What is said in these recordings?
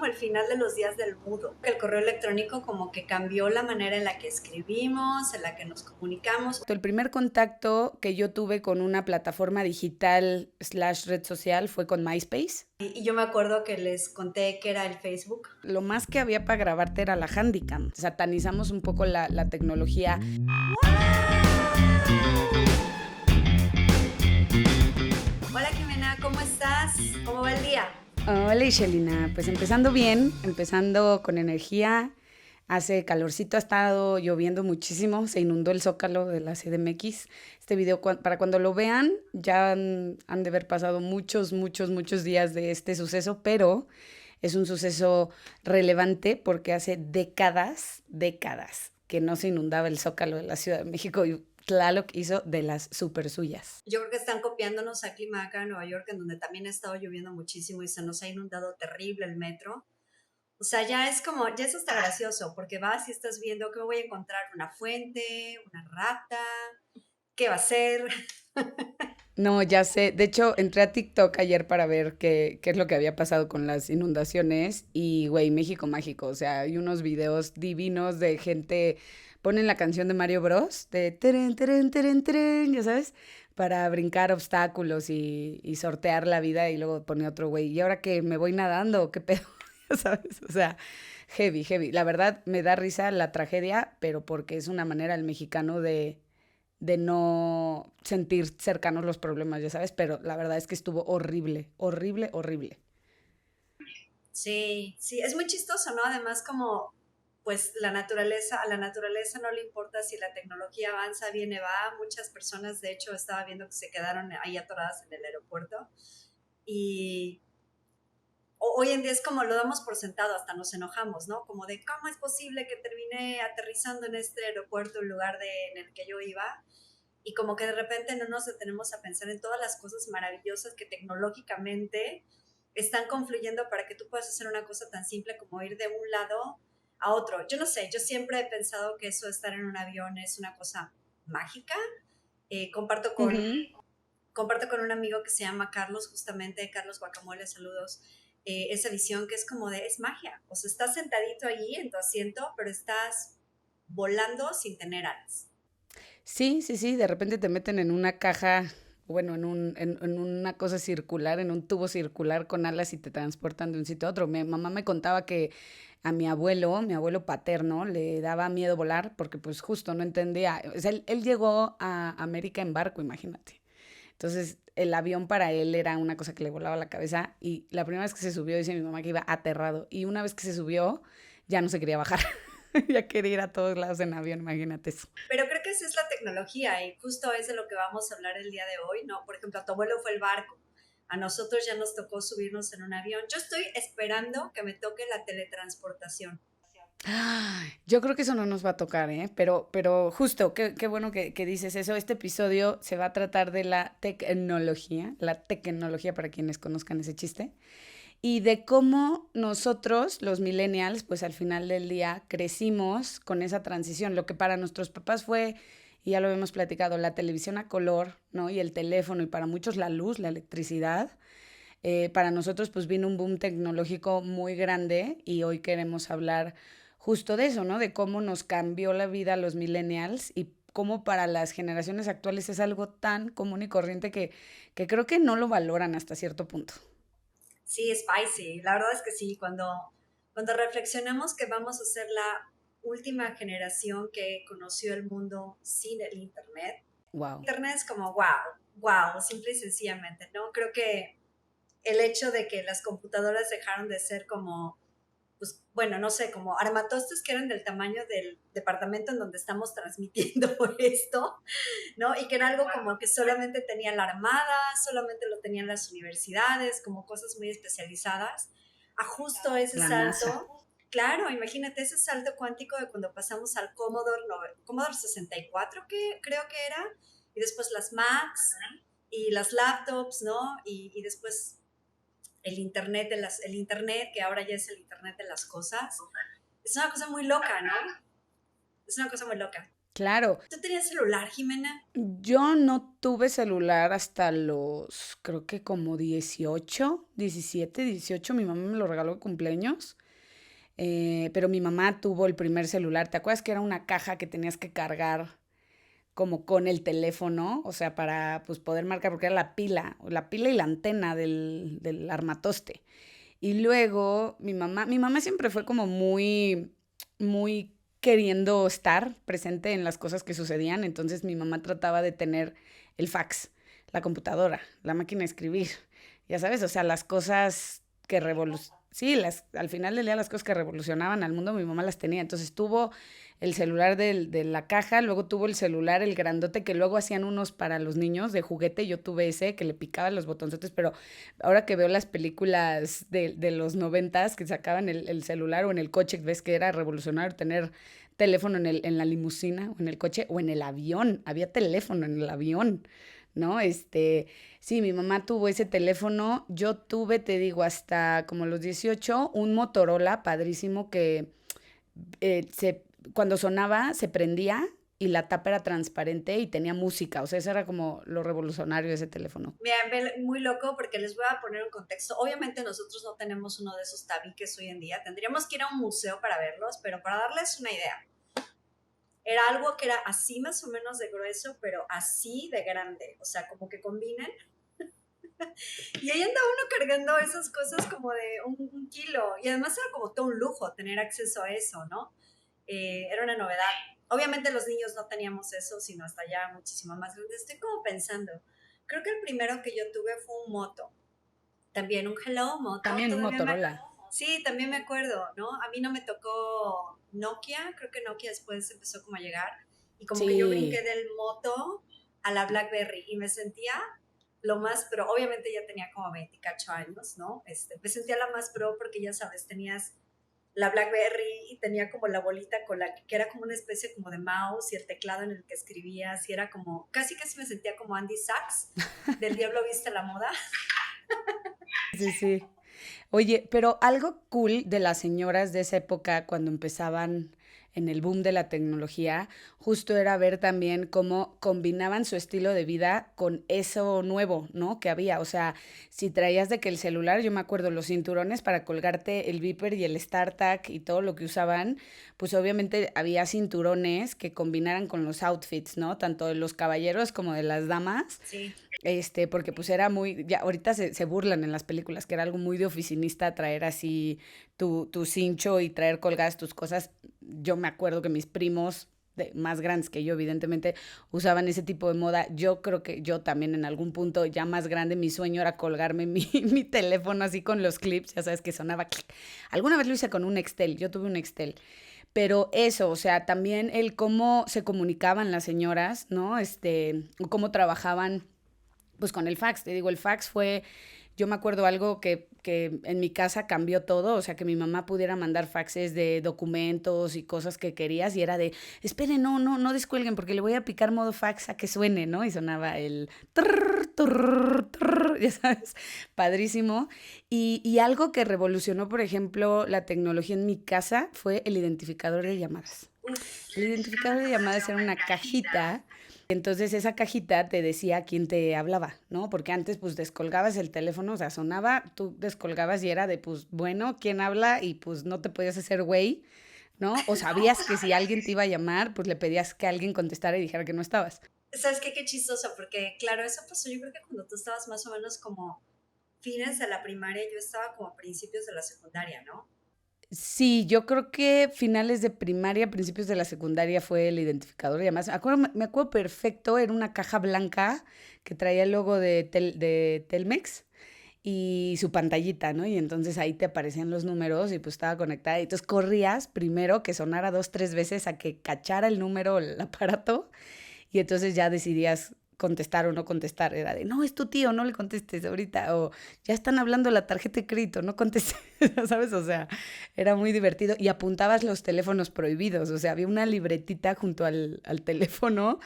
el final de los días del mudo. El correo electrónico como que cambió la manera en la que escribimos, en la que nos comunicamos. El primer contacto que yo tuve con una plataforma digital / red social fue con MySpace. Y yo me acuerdo que les conté que era el Facebook. Lo más que había para grabarte era la Handycam. Satanizamos un poco la tecnología. Hola Jimena, ¿cómo estás? ¿Cómo va el día? Hola Ishelina, pues empezando bien, empezando con energía. Hace calorcito, ha estado lloviendo muchísimo, se inundó el Zócalo de la CDMX. Este video, para cuando lo vean, ya han de haber pasado muchos días de este suceso, pero es un suceso relevante porque hace décadas que no se inundaba el Zócalo de la Ciudad de México y Tlaloc hizo de las super suyas. Yo creo que están copiándonos al clima acá en Nueva York, en donde también ha estado lloviendo muchísimo y se nos ha inundado terrible el metro. O sea, ya es como, ya es hasta gracioso, porque vas y estás viendo que me voy a encontrar una fuente, una rata, qué va a ser. No, ya sé. De hecho, entré a TikTok ayer para ver qué es lo que había pasado con las inundaciones y, güey, México mágico. O sea, hay unos videos divinos de gente, ponen la canción de Mario Bros. De teren, teren, teren, teren, ya sabes, para brincar obstáculos y sortear la vida y luego pone otro güey. ¿Y ahora que me voy nadando? ¿Qué pedo? Ya sabes, o sea, heavy. La verdad me da risa la tragedia, pero porque es una manera el mexicano de no sentir cercanos los problemas, ya sabes, pero la verdad es que estuvo horrible. Sí, sí, es muy chistoso, ¿no? Además, como, pues a la naturaleza no le importa si la tecnología avanza, viene, va. Muchas personas, de hecho, estaba viendo que se quedaron ahí atoradas en el aeropuerto. Y hoy en día es como lo damos por sentado, hasta nos enojamos, ¿no? Como de, ¿cómo es posible que terminé aterrizando en este aeropuerto en lugar de en el que yo iba? Y como que de repente no nos detenemos a pensar en todas las cosas maravillosas que tecnológicamente están confluyendo para que tú puedas hacer una cosa tan simple como ir de un lado a otro. Yo no sé, yo siempre he pensado que eso de estar en un avión es una cosa mágica. Eh, comparto, con, Ujú. comparto con un amigo que se llama Carlos, justamente, Carlos Guacamole, saludos, esa visión que es como de, es magia. O sea, estás sentadito allí en tu asiento, pero estás volando sin tener alas. Sí, de repente te meten en una caja, bueno, en una cosa circular, en un tubo circular con alas y te transportan de un sitio a otro. Mi mamá me contaba que a mi abuelo paterno, le daba miedo volar porque pues justo no entendía. O sea, él llegó a América en barco, imagínate. Entonces, el avión para él era una cosa que le volaba la cabeza y la primera vez que se subió, dice mi mamá que iba aterrado. Y una vez que se subió, ya no se quería bajar. Ya quería ir a todos lados en avión, imagínate eso. Pero creo que esa es la tecnología y justo es de lo que vamos a hablar el día de hoy, ¿no? Por ejemplo, a tu abuelo fue el barco, a nosotros ya nos tocó subirnos en un avión. Yo estoy esperando que me toque la teletransportación. Ay, yo creo que eso no nos va a tocar, ¿eh? Pero justo, qué bueno que dices eso. Este episodio se va a tratar de la tecnología para quienes conozcan ese chiste, y de cómo nosotros, los millennials, pues al final del día crecimos con esa transición. Lo que para nuestros papás fue, y ya lo hemos platicado, la televisión a color, ¿no? Y el teléfono, y para muchos la luz, la electricidad. Para nosotros pues vino un boom tecnológico muy grande y hoy queremos hablar justo de eso, ¿no? De cómo nos cambió la vida a los millennials y cómo para las generaciones actuales es algo tan común y corriente que creo que no lo valoran hasta cierto punto. Sí, spicy. La verdad es que sí, cuando reflexionamos que vamos a ser la última generación que conoció el mundo sin el Internet, Wow. Internet es como wow, simple y sencillamente, ¿no? Creo que el hecho de que las computadoras dejaron de ser como, pues bueno, no sé, como armatostes que eran del tamaño del departamento en donde estamos transmitiendo esto, ¿no? Y que era algo como que solamente tenía la Armada, solamente lo tenían las universidades, como cosas muy especializadas, a justo ese La NASA. salto. Claro, imagínate ese salto cuántico de cuando pasamos al Commodore, Commodore 64, que creo que era, y después las Macs y las laptops, ¿no? Y después el internet, que ahora ya es el internet de las cosas, es una cosa muy loca, ¿no? Es una cosa muy loca. Claro, ¿Tú tenías celular, Jimena? yo no tuve celular hasta los, creo que como 18, 17, 18. Mi mamá me lo regaló de cumpleaños. Pero mi mamá tuvo el primer celular. ¿Te acuerdas que era una caja que tenías que cargar como con el teléfono? O sea, para pues, poder marcar, porque era la pila y la antena del armatoste. Y luego mi mamá siempre fue como muy, muy queriendo estar presente en las cosas que sucedían. Entonces mi mamá trataba de tener el fax, la computadora, la máquina de escribir. Ya sabes, o sea, las cosas que revolucionaban. Sí, al final del día las cosas que revolucionaban al mundo, mi mamá las tenía. Entonces tuvo el celular de la caja, luego tuvo el celular, el grandote, que luego hacían unos para los niños de juguete. Yo tuve ese que le picaba los botonzotes, pero ahora que veo las películas de los 90 que sacaban el celular o en el coche, ves que era revolucionario tener teléfono en la limusina o en el coche o en el avión. Había teléfono en el avión, ¿no? Sí, mi mamá tuvo ese teléfono. Yo tuve, te digo, hasta como los 18 un Motorola padrísimo que cuando sonaba se prendía y la tapa era transparente y tenía música. O sea, eso era como lo revolucionario de ese teléfono. Mira, muy loco porque les voy a poner un contexto. Obviamente nosotros no tenemos uno de esos tabiques hoy en día. Tendríamos que ir a un museo para verlos, pero para darles una idea, era algo que era así más o menos de grueso, pero así de grande. O sea, como que combinen. Y ahí anda uno cargando esas cosas como de un kilo. Y además era como todo un lujo tener acceso a eso, ¿no? Era una novedad. Obviamente los niños no teníamos eso, sino hasta ya muchísimo más grande. Estoy como pensando, creo que el primero que yo tuve fue un Moto, también un Hello Moto, También un Motorola. sí, también me acuerdo, ¿no? A mí no me tocó Nokia, creo que Nokia después empezó como a llegar y como que yo brinqué Sí, del Moto a la BlackBerry y me sentía lo más pro, obviamente ya tenía como 28 años, ¿no? Me sentía la más pro porque ya sabes, tenías la BlackBerry y tenía como la bolita con la que era como una especie como de mouse y el teclado en el que escribías y era como, casi casi me sentía como Andy Sachs del Diablo Viste la Moda. sí, sí. Oye, pero algo cool de las señoras de esa época cuando empezaban en el boom de la tecnología, justo era ver también cómo combinaban su estilo de vida con eso nuevo, ¿no? Que había. O sea, si traías de que el celular, yo me acuerdo, los cinturones para colgarte el Viper y el StarTAC y todo lo que usaban, pues obviamente había cinturones que combinaran con los outfits, ¿no? Tanto de los caballeros como de las damas. Sí, Porque pues era muy, ya ahorita se burlan en las películas, que era algo muy de oficinista traer así tu cincho y traer colgadas tus cosas. Yo me acuerdo que mis primos, más grandes que yo, evidentemente, usaban ese tipo de moda. Yo creo que yo también en algún punto, ya más grande, mi sueño era colgarme mi teléfono así con los clips, ya sabes que sonaba clic. Alguna vez lo hice con un Nextel, yo tuve un Nextel. Pero eso, o sea, también el cómo se comunicaban las señoras, ¿no? Cómo trabajaban pues con el fax, te digo, el fax fue, yo me acuerdo algo que en mi casa cambió todo, o sea, que mi mamá pudiera mandar faxes de documentos y cosas que querías y era de, esperen, no descuelguen porque le voy a picar modo fax a que suene, ¿no? Y sonaba el trrr, trrr, trrr, ya sabes, padrísimo. Y algo que revolucionó, por ejemplo, la tecnología en mi casa fue el identificador de llamadas. El identificador de llamadas era una cajita. Entonces esa cajita te decía quién te hablaba, ¿no? Porque antes pues descolgabas el teléfono, o sea, sonaba, tú descolgabas y era de pues bueno, ¿quién habla? Y pues no te podías hacer güey, ¿no? O sabías que si alguien te iba a llamar, pues le pedías que alguien contestara y dijera que no estabas. ¿sabes qué? Qué chistoso, porque claro, eso pasó yo creo que cuando tú estabas más o menos como fines de la primaria, yo estaba como a principios de la secundaria, ¿no? Sí, yo creo que finales de primaria, principios de la secundaria fue el identificador y además me acuerdo perfecto, era una caja blanca que traía el logo de Telmex y su pantallita, ¿no? Y entonces ahí te aparecían los números y pues estaba conectada. Y entonces corrías primero que sonara 2, 3 veces a que cachara el número el aparato y entonces ya decidías contestar o no contestar. Era de, no, es tu tío, no le contestes ahorita. O ya están hablando la tarjeta de crédito, no contestes, ¿sabes? O sea, era muy divertido. Y apuntabas los teléfonos prohibidos. O sea, había una libretita junto al teléfono,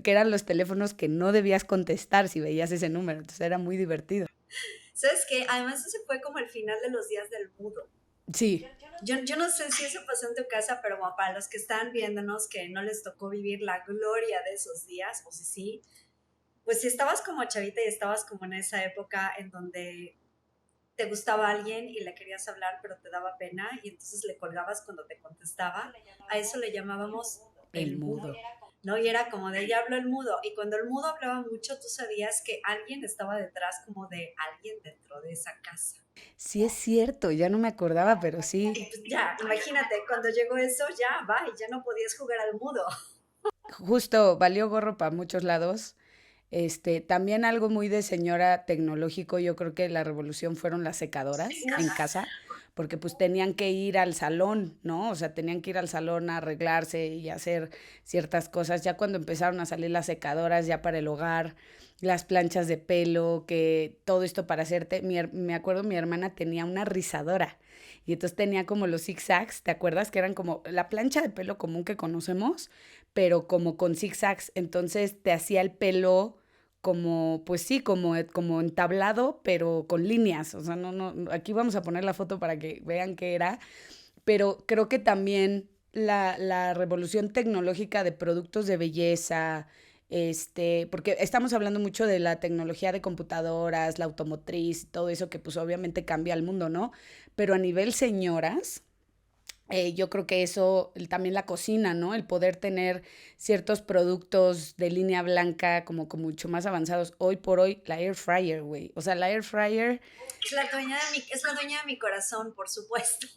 que eran los teléfonos que no debías contestar si veías ese número. Entonces era muy divertido. ¿Sabes qué? Además ese fue como el final de los días del mudo. Sí, yo no sé si eso pasó en tu casa, pero como para los que están viéndonos que no les tocó vivir la gloria de esos días, o si sí, pues si estabas como chavita y estabas como en esa época en donde te gustaba alguien y le querías hablar, pero te daba pena y entonces le colgabas cuando te contestaba, a eso le llamábamos El el mudo, mudo. ¿no? Y era como de, ya habló el mudo. Y cuando el mudo hablaba mucho, tú sabías que alguien estaba detrás como de alguien dentro de esa casa. Sí es cierto, ya no me acordaba, pero sí. Y pues ya, imagínate, cuando llegó eso, ya, va, y ya no podías jugar al mudo. Justo valió gorro para muchos lados. También algo muy de señora tecnológico, yo creo que la revolución fueron las secadoras en casa, porque pues tenían que ir al salón, ¿no? O sea, tenían que ir al salón a arreglarse y hacer ciertas cosas. Ya cuando empezaron a salir las secadoras ya para el hogar, las planchas de pelo, que todo esto para hacerte, me acuerdo mi hermana tenía una rizadora y entonces tenía como los zigzags, ¿te acuerdas? Que eran como la plancha de pelo común que conocemos, pero como con zigzags, entonces te hacía el pelo como, pues sí, como entablado, pero con líneas. O sea, aquí vamos a poner la foto para que vean qué era, pero creo que también la revolución tecnológica de productos de belleza, porque estamos hablando mucho de la tecnología de computadoras, la automotriz, todo eso que pues obviamente cambia el mundo, ¿no? Pero a nivel señoras, yo creo que eso, también la cocina, ¿no? El poder tener ciertos productos de línea blanca como mucho más avanzados. Hoy por hoy, la air fryer, güey. O sea, la air fryer, Es la dueña de mi corazón, por supuesto.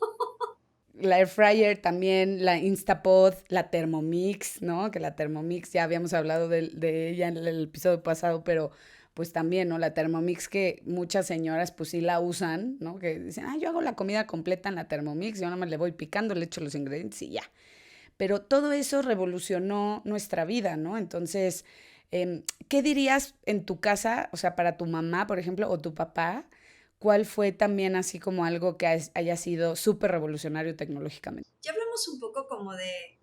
también, la Instapot, la Thermomix, ¿no? Que la Thermomix, ya habíamos hablado de ella en el episodio pasado, pero pues también, ¿no? La Thermomix que muchas señoras pues sí la usan, ¿no? Que dicen, yo hago la comida completa en la Thermomix, yo nada más le voy picando, le echo los ingredientes y ya. Pero todo eso revolucionó nuestra vida, ¿no? Entonces, ¿qué dirías en tu casa, o sea, para tu mamá, por ejemplo, o tu papá? ¿Cuál fue también así como algo que haya sido súper revolucionario tecnológicamente? Ya hablamos un poco como de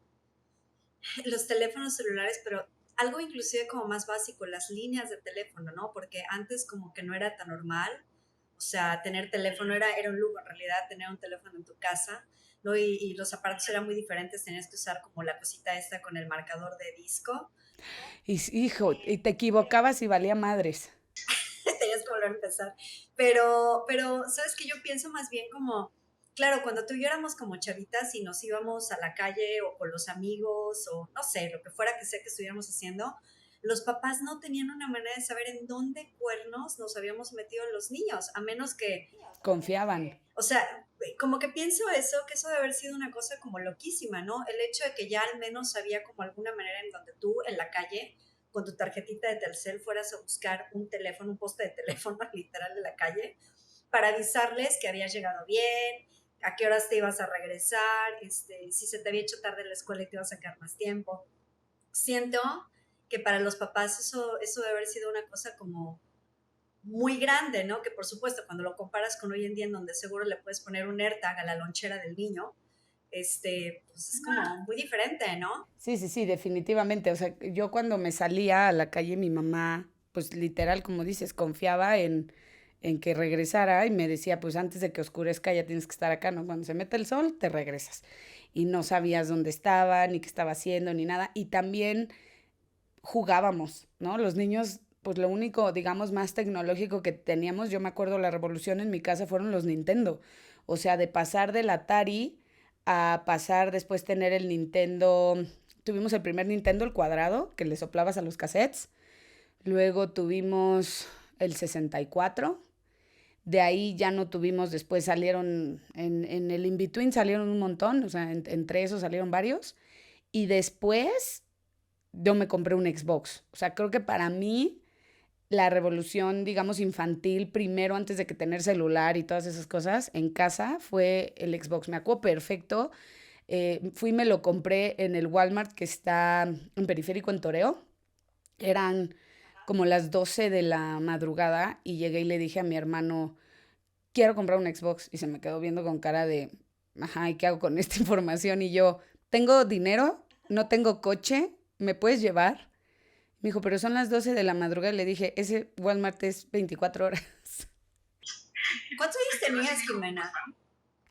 los teléfonos celulares, pero algo inclusive como más básico, las líneas de teléfono, ¿no? Porque antes como que no era tan normal, o sea, tener teléfono era un lujo en realidad, tener un teléfono en tu casa, ¿no? Y los aparatos eran muy diferentes, tenías que usar como la cosita esta con el marcador de disco, Y, hijo, y te equivocabas y valía madres. tenías que volver a empezar. Pero, ¿sabes qué? Yo pienso más bien como, claro, cuando tú y yo éramos como chavitas y nos íbamos a la calle o con los amigos o no sé, lo que fuera que sea que estuviéramos haciendo, los papás no tenían una manera de saber en dónde cuernos nos habíamos metido los niños, a menos que, Confiaban. o sea, como que pienso eso, que eso debe haber sido una cosa como loquísima, ¿no? El hecho de que ya al menos había como alguna manera en donde tú en la calle con tu tarjetita de Telcel fueras a buscar un teléfono, un poste de teléfono literal de la calle, para avisarles que habías llegado bien, a qué horas te ibas a regresar, si se te había hecho tarde en la escuela y te ibas a sacar más tiempo. Siento que para los papás eso debe haber sido una cosa como muy grande, ¿no? Que por supuesto, cuando lo comparas con hoy en día, en donde seguro le puedes poner un AirTag a la lonchera del niño, pues es como muy diferente, ¿no? Sí, sí, sí, definitivamente. O sea, yo cuando me salía a la calle, mi mamá, pues literal, como dices, confiaba en que regresara y me decía, pues antes de que oscurezca ya tienes que estar acá, ¿no? Cuando se mete el sol, te regresas. Y no sabías dónde estaba, ni qué estaba haciendo, ni nada. Y también jugábamos, ¿no? Los niños, pues lo único, digamos, más tecnológico que teníamos, yo me acuerdo la revolución en mi casa fueron los Nintendo. O sea, de pasar del Atari a pasar después tener el Nintendo, tuvimos el primer Nintendo, el cuadrado, que le soplabas a los cassettes. Luego tuvimos el 64. De ahí ya no tuvimos, después salieron, en el in-between salieron un montón, o sea, entre esos salieron varios. Y después yo me compré un Xbox. O sea, creo que para mí la revolución, digamos, infantil, primero antes de que tener celular y todas esas cosas, en casa fue el Xbox. Me acuerdo perfecto. Fui y me lo compré en el Walmart que está en Periférico en Toreo. Eran como las 12 de la madrugada y llegué y le dije a mi hermano, quiero comprar un Xbox. Y se me quedó viendo con cara de, ajá, ¿y qué hago con esta información? Y yo, tengo dinero, no tengo coche, ¿me puedes llevar? Me dijo, pero son las 12 de la madrugada. Le dije, ese Walmart es 24 horas. ¿Cuántos años tenías, Jimena?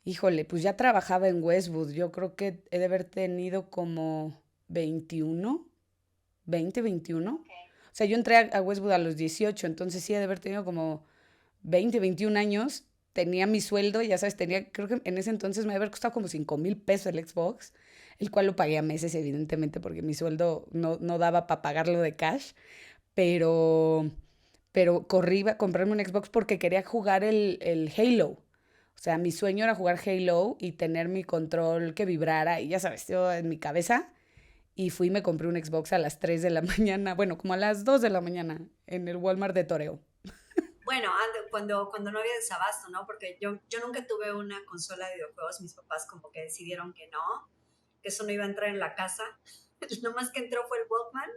Híjole, pues ya trabajaba en Westwood. Yo creo que he de haber tenido como 21, 20, 21. O sea, yo entré a Westwood a los 18, entonces sí he de haber tenido como 20, 21 años. Tenía mi sueldo, ya sabes, creo que en ese entonces me debe haber costado como 5,000 pesos el Xbox, el cual lo pagué a meses, evidentemente, porque mi sueldo no daba para pagarlo de cash, pero, pero corrí a comprarme un Xbox porque quería jugar el Halo. O sea, mi sueño era jugar Halo y tener mi control que vibrara y ya sabes, yo en mi cabeza. Y fui y me compré un Xbox a las 3 de la mañana, bueno, como a las 2 de la mañana en el Walmart de Toreo. Bueno, cuando no había desabasto, ¿no? Porque yo nunca tuve una consola de videojuegos, mis papás como que decidieron que eso no iba a entrar en la casa. Lo más que entró fue el Walkman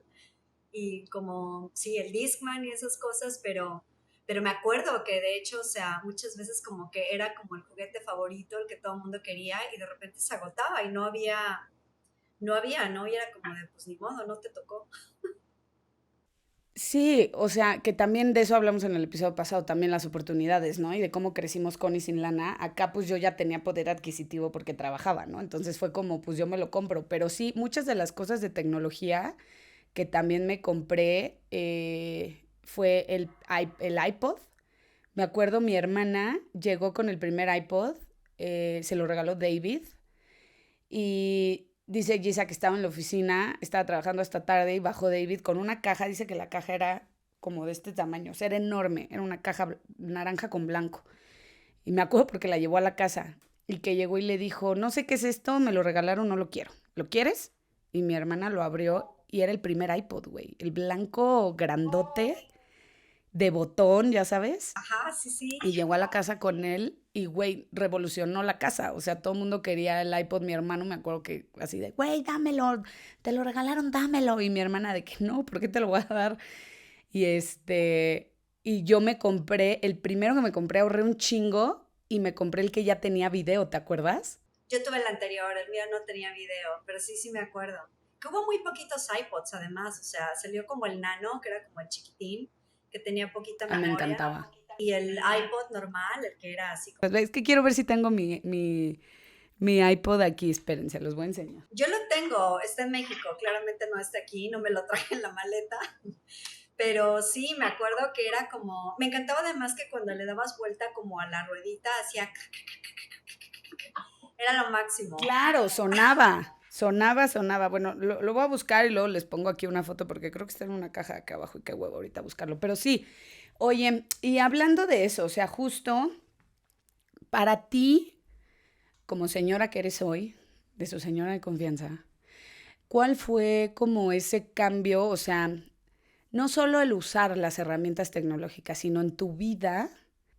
y como, sí, el Discman y esas cosas, pero me acuerdo que de hecho, o sea, muchas veces como que era como el juguete favorito, el que todo el mundo quería y de repente se agotaba y ¿no? Y era como de, pues ni modo, no te tocó. Sí, o sea, que también de eso hablamos en el episodio pasado, también las oportunidades, ¿no? Y de cómo crecimos con y sin lana. Acá pues yo ya tenía poder adquisitivo porque trabajaba, ¿no? Entonces fue como, pues yo me lo compro. Pero sí, muchas de las cosas de tecnología que también me compré fue el iPod. Me acuerdo mi hermana llegó con el primer iPod, se lo regaló David. Y dice Gisa que estaba en la oficina, estaba trabajando hasta tarde y bajó David con una caja. Dice que la caja era como de este tamaño, o sea, era enorme, era una caja naranja con blanco. Y me acuerdo porque la llevó a la casa y que llegó y le dijo, no sé qué es esto, me lo regalaron, no lo quiero. ¿Lo quieres? Y mi hermana lo abrió y era el primer iPod, güey. El blanco grandote de botón, ya sabes. Ajá, sí, sí. Y llegó a la casa con él y, güey, revolucionó la casa. O sea, todo el mundo quería el iPod. Mi hermano, me acuerdo que así de, güey, dámelo, te lo regalaron, dámelo. Y mi hermana de que no, ¿por qué te lo voy a dar? Y y yo me compré, el primero que me compré, ahorré un chingo y me compré el que ya tenía video, ¿te acuerdas? Yo tuve el anterior, el mío no tenía video, pero sí, sí me acuerdo. Que hubo muy poquitos iPods además, o sea, salió como el nano, que era como el chiquitín, que tenía poquita Ah, me memoria, encantaba. y el iPod normal, el que era así como... Pues, es que quiero ver si tengo mi iPod aquí. Espérense, los voy a enseñar. Yo lo tengo, está en México, claramente no está aquí, no me lo traje en la maleta, pero sí, me acuerdo que era como... Me encantaba además que cuando le dabas vuelta como a la ruedita, hacía... Era lo máximo. Claro, sonaba. Bueno, lo voy a buscar y luego les pongo aquí una foto porque creo que está en una caja acá abajo y qué huevo ahorita buscarlo. Pero sí, oye, y hablando de eso, o sea, justo para ti, como señora que eres hoy, de su señora de confianza, ¿cuál fue como ese cambio? O sea, no solo el usar las herramientas tecnológicas, sino en tu vida,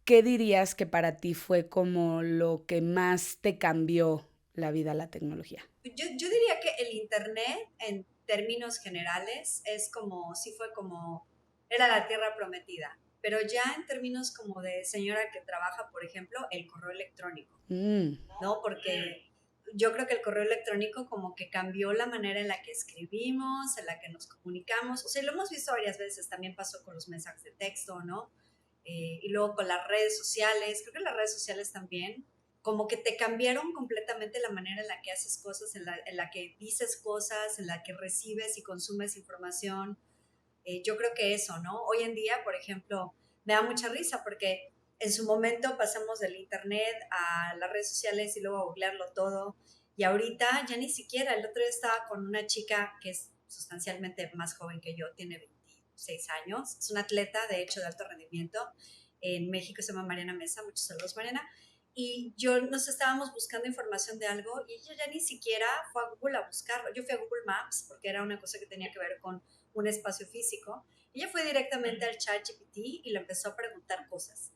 ¿qué dirías que para ti fue como lo que más te cambió la vida, la tecnología? Yo diría que el Internet, en términos generales, es como, sí fue como, era la tierra prometida. Pero ya en términos como de señora que trabaja, por ejemplo, el correo electrónico, Mm, ¿no? Porque yo creo que el correo electrónico como que cambió la manera en la que escribimos, en la que nos comunicamos. O sea, lo hemos visto varias veces, también pasó con los mensajes de texto, ¿no? Y luego con las redes sociales, creo que las redes sociales también, como que te cambiaron completamente la manera en la que haces cosas, en la que dices cosas, en la que recibes y consumes información. Yo creo que eso, ¿no? Hoy en día, por ejemplo, me da mucha risa porque en su momento pasamos del internet a las redes sociales y luego a googlearlo todo. Y ahorita ya ni siquiera, el otro día estaba con una chica que es sustancialmente más joven que yo, tiene 26 años, es una atleta de hecho de alto rendimiento, en México se llama Mariana Mesa, muchos saludos Mariana, y yo nos estábamos buscando información de algo y ella ya ni siquiera fue a Google a buscarlo. Yo fui a Google Maps porque era una cosa que tenía que ver con un espacio físico. Ella fue directamente al chat GPT y le empezó a preguntar cosas.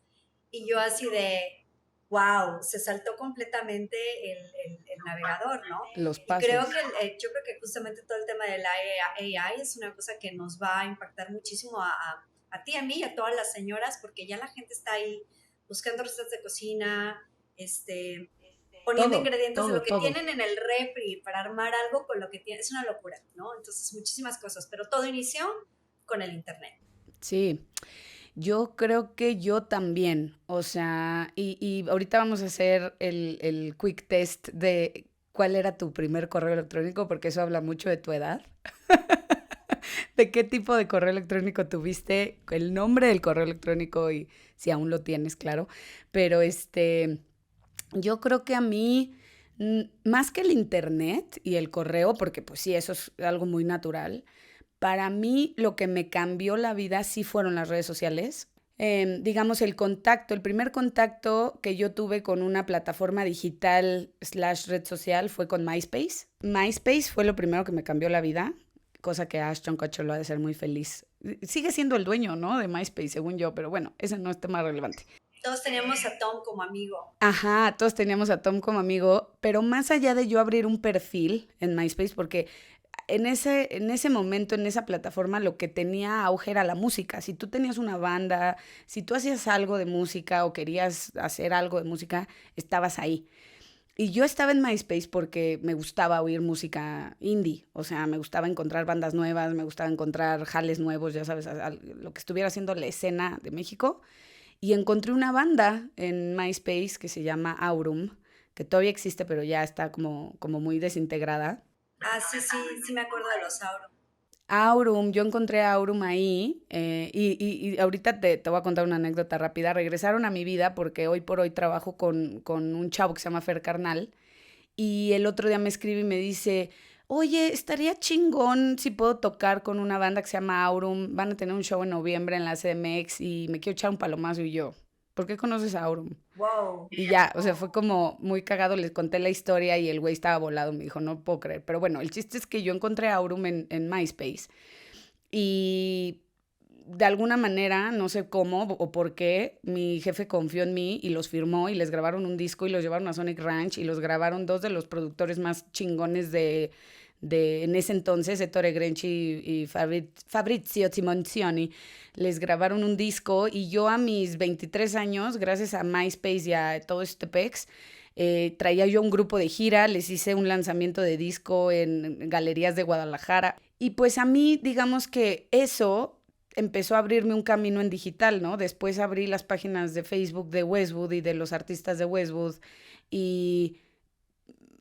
Y yo así de, wow, se saltó completamente el navegador, ¿no? los Y creo pasos. que yo creo que justamente todo el tema de la AI es una cosa que nos va a impactar muchísimo a ti, a mí, a todas las señoras, porque ya la gente está ahí buscando recetas de cocina, poniendo Todo, ingredientes de todo, lo que todo. tienen en el refri para armar algo con lo que tienen. Es una locura, ¿no? Entonces, muchísimas cosas, pero todo inició con el Internet. Sí. Yo creo que yo también, o sea, y ahorita vamos a hacer el quick test de cuál era tu primer correo electrónico, porque eso habla mucho de tu edad, de qué tipo de correo electrónico tuviste, el nombre del correo electrónico y si aún lo tienes, claro, pero yo creo que a mí, más que el internet y el correo, porque pues sí, eso es algo muy natural, para mí lo que me cambió la vida sí fueron las redes sociales. Digamos, el primer contacto que yo tuve con una plataforma digital slash red social fue con MySpace. MySpace fue lo primero que me cambió la vida, cosa que Ashton Kutcher lo ha de ser muy feliz. Sigue siendo el dueño, ¿no? De MySpace, según yo, pero bueno, ese no es tema relevante. Todos teníamos a Tom como amigo. Ajá, todos teníamos a Tom como amigo, pero más allá de yo abrir un perfil en MySpace, porque en ese momento, en esa plataforma, lo que tenía auge era la música. Si tú tenías una banda, si tú hacías algo de música o querías hacer algo de música, estabas ahí. Y yo estaba en MySpace porque me gustaba oír música indie, o sea, me gustaba encontrar bandas nuevas, me gustaba encontrar jales nuevos, ya sabes, lo que estuviera haciendo la escena de México. Y encontré una banda en MySpace que se llama Aurum, que todavía existe, pero ya está como muy desintegrada. Ah, sí, sí, sí me acuerdo de los Auron. Aurum, yo encontré a Aurum ahí y ahorita te voy a contar una anécdota rápida. Regresaron a mi vida porque hoy por hoy trabajo con un chavo que se llama Fer Carnal y el otro día me escribe y me dice, oye, estaría chingón si puedo tocar con una banda que se llama Aurum. Van a tener un show en noviembre en la CDMX y me quiero echar un palomazo y yo. ¿Por qué conoces a Aurum? Wow. Y ya, o sea, fue como muy cagado, les conté la historia y el güey estaba volado, me dijo, no puedo creer. Pero bueno, el chiste es que yo encontré a Aurum en MySpace y de alguna manera, no sé cómo o por qué, mi jefe confió en mí y los firmó y les grabaron un disco y los llevaron a Sonic Ranch y los grabaron dos de los productores más chingones de en ese entonces, Ettore Grenci y Fabrizio Simonzioni, les grabaron un disco y yo a mis 23 años, gracias a MySpace y a todo este pex, traía yo un grupo de gira, les hice un lanzamiento de disco en galerías de Guadalajara. Y pues a mí, digamos que eso empezó a abrirme un camino en digital, ¿no? Después abrí las páginas de Facebook de Westwood y de los artistas de Westwood y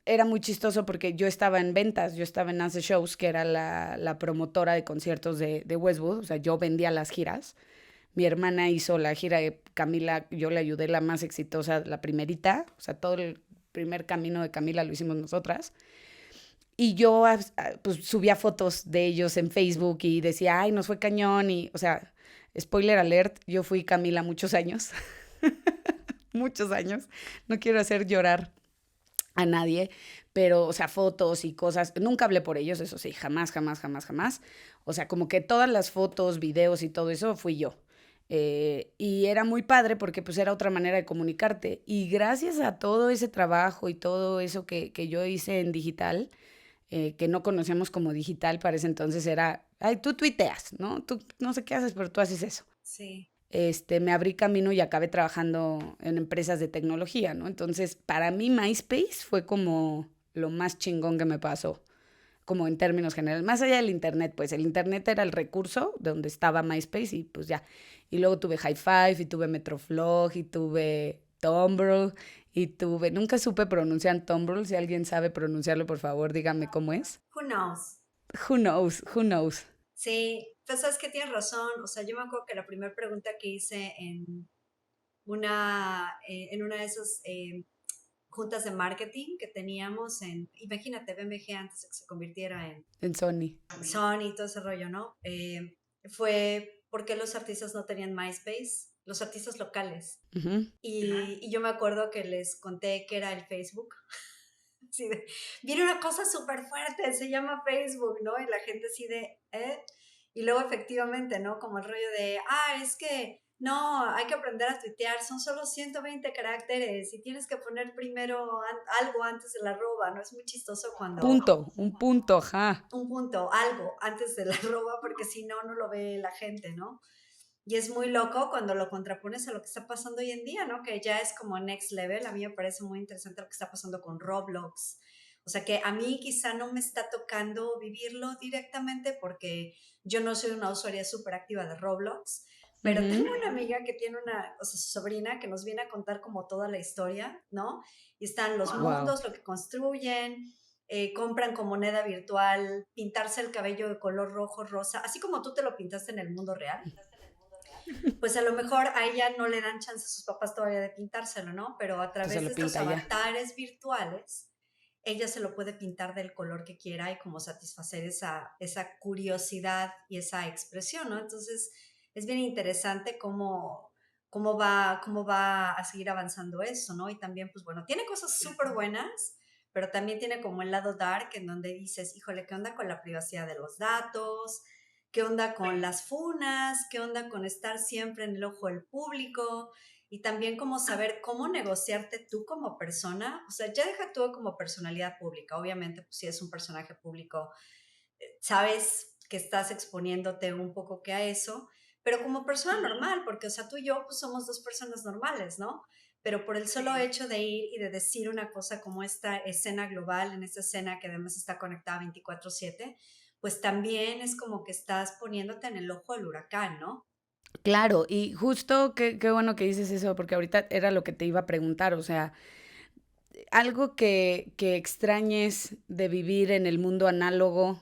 era muy chistoso porque yo estaba en ventas, yo estaba en Ace Shows, que era la promotora de conciertos de Westwood, o sea, yo vendía las giras. Mi hermana hizo la gira de Camila, yo le ayudé la más exitosa, la primerita, o sea, todo el primer camino de Camila lo hicimos nosotras. Y yo pues, subía fotos de ellos en Facebook y decía, ay, nos fue cañón. Y, o sea, spoiler alert, yo fui Camila muchos años. Muchos años. No quiero hacer llorar a nadie, pero, o sea, fotos y cosas. Nunca hablé por ellos, eso sí, jamás, jamás, jamás, jamás. O sea, como que todas las fotos, videos y todo eso fui yo. Y era muy padre porque pues era otra manera de comunicarte. Y gracias a todo ese trabajo y todo eso que yo hice en digital, que no conocíamos como digital para ese entonces era, ay, tú tuiteas, ¿no? Tú no sé qué haces, pero tú haces eso. Sí. Me abrí camino y acabé trabajando en empresas de tecnología, ¿no? Entonces, para mí MySpace fue como lo más chingón que me pasó, como en términos generales. Más allá del internet, pues el internet era el recurso de donde estaba MySpace y pues ya. Y luego tuve High Five y tuve Metroflog y tuve Tumblr y tuve... Nunca supe pronunciar Tumblr. Si alguien sabe pronunciarlo, por favor, dígame cómo es. Who knows? Who knows? Who knows? Sí, pues sabes que tienes razón. O sea, yo me acuerdo que la primera pregunta que hice en una de esas juntas de marketing que teníamos imagínate, BMG antes de que se convirtiera en En Sony. Sony y todo ese rollo, ¿no? Fue por qué los artistas no tenían MySpace, los artistas locales. Ujú. Y yo me acuerdo que les conté que era el Facebook. Así de, viene una cosa súper fuerte, se llama Facebook, ¿no? Y la gente así de, ¿eh? Y luego efectivamente, ¿no? Como el rollo de, es que no, hay que aprender a tuitear, son solo 120 caracteres y tienes que poner primero algo antes de la arroba, ¿no? Es muy chistoso cuando Un punto, ajá. un punto, algo antes de la arroba, porque si no, no lo ve la gente, ¿no? Y es muy loco cuando lo contrapones a lo que está pasando hoy en día, ¿no? Que ya es como next level. A mí me parece muy interesante lo que está pasando con Roblox. O sea que a mí quizá no me está tocando vivirlo directamente porque yo no soy una usuaria súper activa de Roblox, Pero Ujú. tengo una amiga que tiene o sea, su sobrina que nos viene a contar como toda la historia, ¿no? Y están los Wow. mundos, lo que construyen, compran con moneda virtual, pintarse el cabello de color rojo, rosa, así como tú te lo pintaste en el mundo real, pues a lo mejor a ella no le dan chance a sus papás todavía de pintárselo, ¿no? Pero a Entonces través lo de estos pinta ya. avatares virtuales, ella se lo puede pintar del color que quiera y como satisfacer esa curiosidad y esa expresión, ¿no? Entonces es bien interesante cómo va a seguir avanzando eso, ¿no? Y también, pues bueno, tiene cosas súper buenas, pero también tiene como el lado dark en donde dices, híjole, ¿qué onda con la privacidad de los datos? ¿Qué onda con las funas? ¿Qué onda con estar siempre en el ojo del público? Y también como saber cómo negociarte tú como persona. O sea, ya deja tú como personalidad pública. Obviamente, pues si es un personaje público, sabes que estás exponiéndote un poco que a eso, pero como persona normal, porque, o sea, tú y yo, pues somos dos personas normales, ¿no? Pero por el solo hecho de ir y de decir una cosa como esta escena global, en esta escena que además está conectada 24/7, pues también es como que estás poniéndote en el ojo del huracán, ¿no? Claro, y justo qué bueno que dices eso, porque ahorita era lo que te iba a preguntar, o sea, algo que extrañes de vivir en el mundo análogo,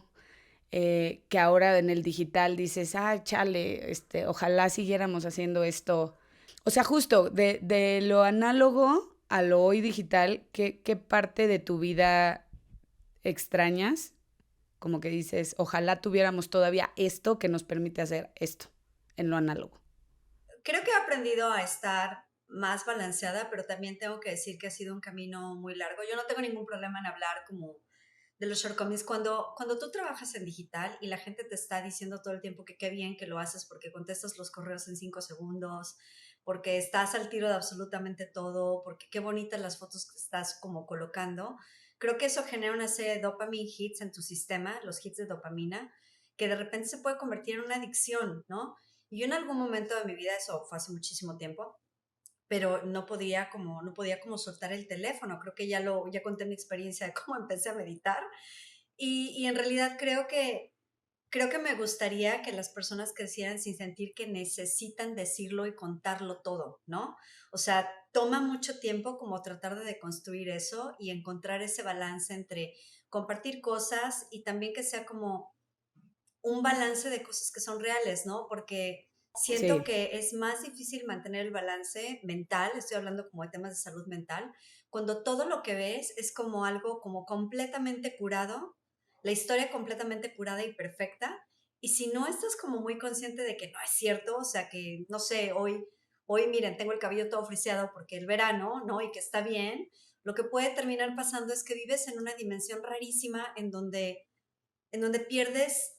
que ahora en el digital dices, ah, chale, ojalá siguiéramos haciendo esto. O sea, justo de lo análogo a lo hoy digital, ¿qué parte de tu vida extrañas? Como que dices, ojalá tuviéramos todavía esto que nos permite hacer esto en lo análogo. Creo que he aprendido a estar más balanceada, pero también tengo que decir que ha sido un camino muy largo. Yo no tengo ningún problema en hablar como de los shortcomings. Cuando tú trabajas en digital y la gente te está diciendo todo el tiempo que qué bien que lo haces porque contestas los correos en 5 segundos, porque estás al tiro de absolutamente todo, porque qué bonitas las fotos que estás como colocando, creo que eso genera una serie de dopamine hits en tu sistema, los hits de dopamina, que de repente se puede convertir en una adicción, ¿no? Y yo en algún momento de mi vida, eso fue hace muchísimo tiempo, pero no podía como soltar el teléfono. Creo que ya conté mi experiencia de cómo empecé a meditar y en realidad creo que me gustaría que las personas crecieran sin sentir que necesitan decirlo y contarlo todo, ¿no? O sea, toma mucho tiempo como tratar de deconstruir eso y encontrar ese balance entre compartir cosas y también que sea como un balance de cosas que son reales, ¿no? Porque siento Sí, que es más difícil mantener el balance mental, estoy hablando como de temas de salud mental, cuando todo lo que ves es como algo como completamente curado, la historia completamente curada y perfecta, y si no estás como muy consciente de que no es cierto, o sea que, no sé, hoy miren, tengo el cabello todo friseado porque el verano, ¿no? Y que está bien, lo que puede terminar pasando es que vives en una dimensión rarísima en donde pierdes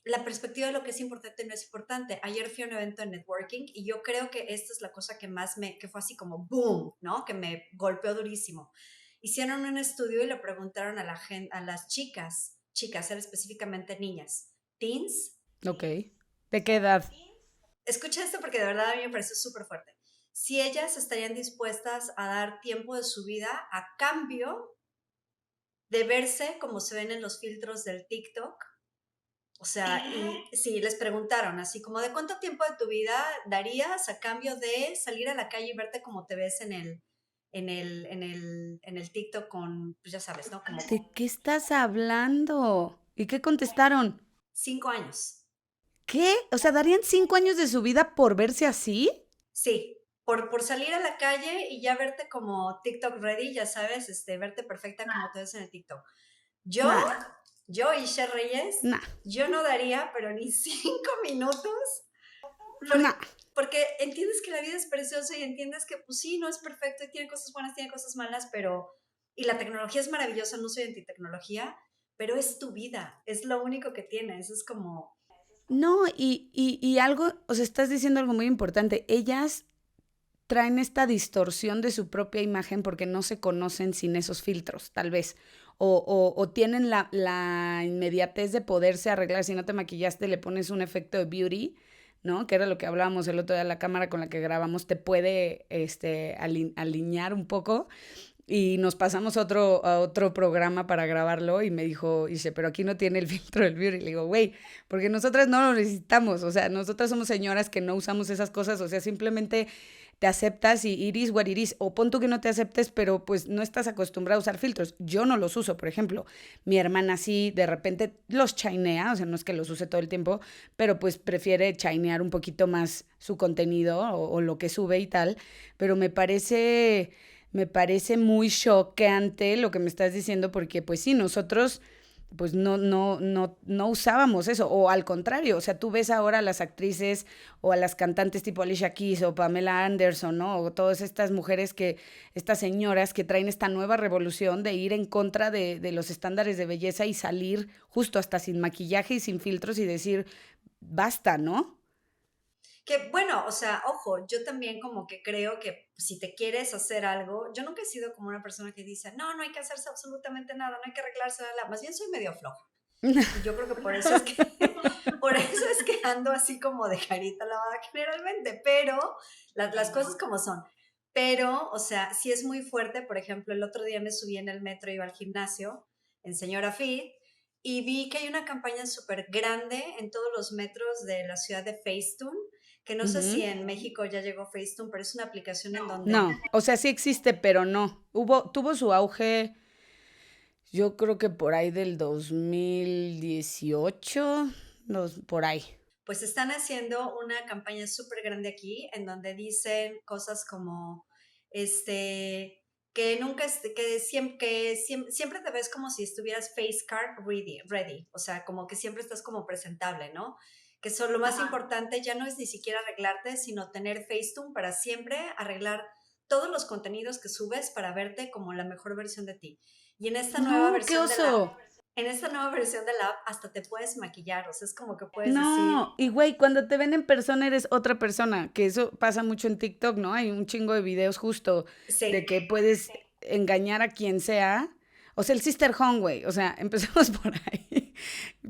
la perspectiva de lo que es importante y no es importante. Ayer fui a un evento de networking y yo creo que esta es la cosa que fue así como boom, ¿no? Que me golpeó durísimo. Hicieron un estudio y le preguntaron a a las chicas, eran específicamente niñas, teens. ok. ¿De qué edad? Escucha esto porque de verdad a mí me pareció súper fuerte. Si ellas estarían dispuestas a dar tiempo de su vida a cambio de verse como se ven en los filtros del TikTok. O sea, y sí, les preguntaron así como de cuánto tiempo de tu vida darías a cambio de salir a la calle y verte como te ves en el TikTok con, pues ya sabes, ¿no? Como ¿De qué estás hablando? ¿Y qué contestaron? 5 años. ¿Qué? O sea, ¿darían 5 años de su vida por verse así? Sí, por salir a la calle y ya verte como TikTok ready, ya sabes, verte perfecta como te ves en el TikTok. Yo, Nah, yo, Isha Reyes, nah, yo no daría, pero ni 5 minutos. nah. Porque entiendes que la vida es preciosa y entiendes que, pues sí, no es perfecto y tiene cosas buenas, tiene cosas malas, pero. Y la tecnología es maravillosa, no soy antitecnología, pero es tu vida, es lo único que tienes, es como. No, y algo, o sea, estás diciendo algo muy importante. Ellas traen esta distorsión de su propia imagen porque no se conocen sin esos filtros, tal vez. O tienen la inmediatez de poderse arreglar. Si no te maquillaste, le pones un efecto de beauty, ¿no? Que era lo que hablábamos el otro día, la cámara con la que grabamos te puede alinear un poco. Y nos pasamos a otro programa para grabarlo y me dice, pero aquí no tiene el filtro del beauty. Y le digo, güey, porque nosotras no lo necesitamos. O sea, nosotras somos señoras que no usamos esas cosas. O sea, simplemente te aceptas y iris what it is. O pon tú que no te aceptes, pero pues no estás acostumbrado a usar filtros. Yo no los uso, por ejemplo. Mi hermana sí, de repente los chainea. O sea, no es que los use todo el tiempo, pero pues prefiere chainear un poquito más su contenido o lo que sube y tal. Pero me parece muy choqueante lo que me estás diciendo porque pues sí, nosotros pues no usábamos eso, o al contrario, o sea, tú ves ahora a las actrices o a las cantantes tipo Alicia Keys o Pamela Anderson, ¿no? O todas estas mujeres estas señoras que traen esta nueva revolución de ir en contra de los estándares de belleza y salir justo hasta sin maquillaje y sin filtros y decir, basta, ¿no? Que bueno, o sea, ojo, yo también como que creo que si te quieres hacer algo, yo nunca he sido como una persona que dice, no, no hay que hacerse absolutamente nada, no hay que arreglarse nada, más bien soy medio floja. Y yo creo que por eso es que, por eso es que ando así como de carita lavada generalmente, pero las cosas como son. Pero, o sea, sí es muy fuerte. Por ejemplo, el otro día me subí en el metro, iba al gimnasio, en Señora Fit, y vi que hay una campaña súper grande en todos los metros de la ciudad de Facetune, que no sé si Ujú. en México ya llegó Facetune, pero es una aplicación en donde, No, o sea, sí existe, pero no. Tuvo su auge, yo creo que por ahí del 2018, por ahí. pues están haciendo una campaña súper grande aquí, en donde dicen cosas como, que nunca, siempre te ves como si estuvieras face card ready, o sea, como que siempre estás como presentable, ¿no? Que eso, lo más importante ya no es ni siquiera arreglarte, sino tener Facetune para siempre arreglar todos los contenidos que subes para verte como la mejor versión de ti. Y No, qué oso. en esta nueva versión de la app hasta te puedes maquillar, o sea, es como que puedes decir, No, y güey, cuando te ven en persona eres otra persona, que eso pasa mucho en TikTok, ¿no? Hay un chingo de videos justo de sí, que puedes engañar a quien sea. O sea, el sister home, güey. O sea, empecemos por ahí.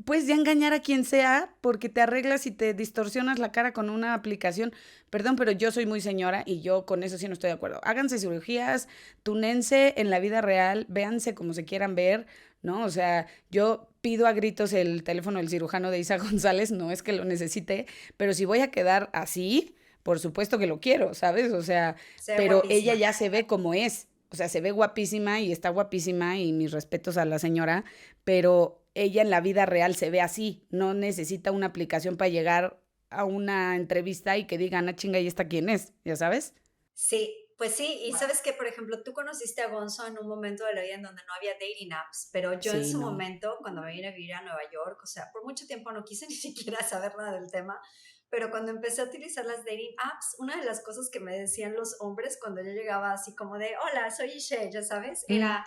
Puedes ya engañar a quien sea porque te arreglas y te distorsionas la cara con una aplicación. Perdón, pero yo soy muy señora y yo con eso sí no estoy de acuerdo. Háganse cirugías, túnense en la vida real, véanse como se quieran ver, ¿no? O sea, yo pido a gritos el teléfono del cirujano de Isa González, no es que lo necesite, pero si voy a quedar así, por supuesto que lo quiero, ¿sabes? O sea, se ve pero ella guapísima. ya se ve como es. O sea, se ve guapísima y está guapísima y mis respetos a la señora, pero ella en la vida real se ve así, no necesita una aplicación para llegar a una entrevista y que digan, ah, chinga, ¿y esta quién es? ¿Ya sabes? Sí, pues sí, y sabes que, por ejemplo, tú conociste a Gonzo en un momento de la vida en donde no había dating apps, pero yo en Sí, su no. momento, cuando me vine a vivir a Nueva York, o sea, por mucho tiempo no quise ni siquiera saber nada del tema, pero cuando empecé a utilizar las dating apps, una de las cosas que me decían los hombres cuando yo llegaba así como de, hola, soy Ishe, ya sabes, Mm, era,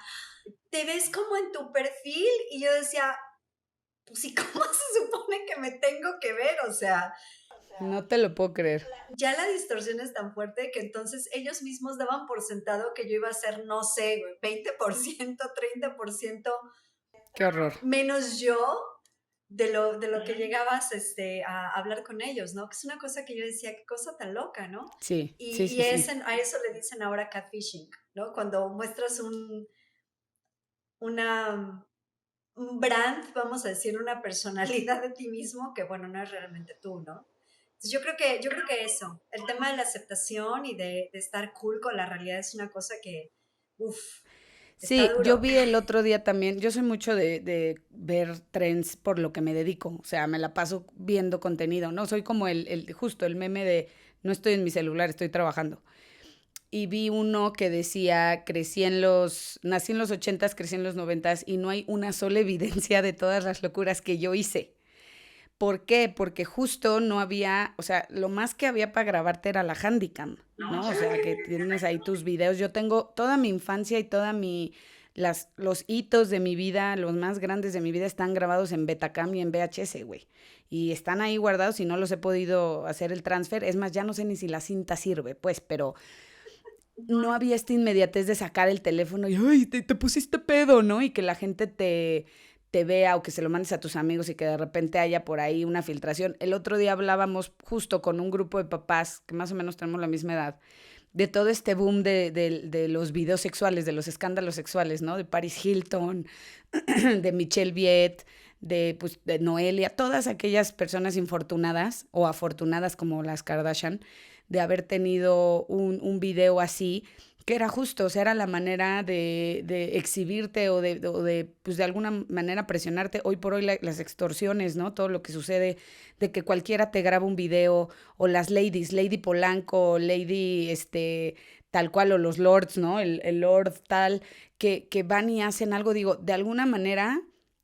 ¿te ves como en tu perfil? Y yo decía, pues, ¿y cómo se supone que me tengo que ver? O sea, no te lo puedo creer. ya la distorsión es tan fuerte que entonces ellos mismos daban por sentado que yo iba a ser, no sé, 20%, 30% Qué horror. menos yo de lo que llegabas a hablar con ellos, ¿no? Que es una cosa que yo decía, qué cosa tan loca, ¿no? Sí, Y, sí, y sí, sí. a eso le dicen ahora catfishing, ¿no? Cuando muestras una, un brand, vamos a decir, una personalidad de ti mismo que, bueno, no es realmente tú, ¿no? Entonces yo creo que eso, el tema de la aceptación y de estar cool con la realidad es una cosa que, uff, está Sí, yo duro. vi el otro día también, yo soy mucho de ver trends por lo que me dedico, o sea, me la paso viendo contenido, ¿no? Soy como justo el meme de no estoy en mi celular, estoy trabajando. Y vi uno que decía, nací en los ochentas, crecí en los noventas y no hay una sola evidencia de todas las locuras que yo hice. ¿Por qué? Porque justo no había, o sea, lo más que había para grabarte era la Handycam, ¿no? O sea, que tienes ahí tus videos. Yo tengo toda mi infancia y los hitos de mi vida, los más grandes de mi vida están grabados en Betacam y en VHS, güey. Y están ahí guardados y no los he podido hacer el transfer. Es más, ya no sé ni si la cinta sirve, pues, pero no había esta inmediatez de sacar el teléfono y, ay, te pusiste pedo, ¿no? Y que la gente te vea o que se lo mandes a tus amigos y que de repente haya por ahí una filtración. El otro día hablábamos justo con un grupo de papás que más o menos tenemos la misma edad de todo este boom de los videos sexuales, de los escándalos sexuales, ¿no? De Paris Hilton, de Michelle Viet, pues, de Noelia, todas aquellas personas infortunadas o afortunadas como las Kardashian, de haber tenido un video así, que era justo, o sea, era la manera de exhibirte pues de alguna manera presionarte. Hoy por hoy las extorsiones, ¿no? Todo lo que sucede de que cualquiera te graba un video, o las ladies, Lady Polanco, Lady, tal cual, o los lords, ¿no? El lord tal, que van y hacen algo, digo, de alguna manera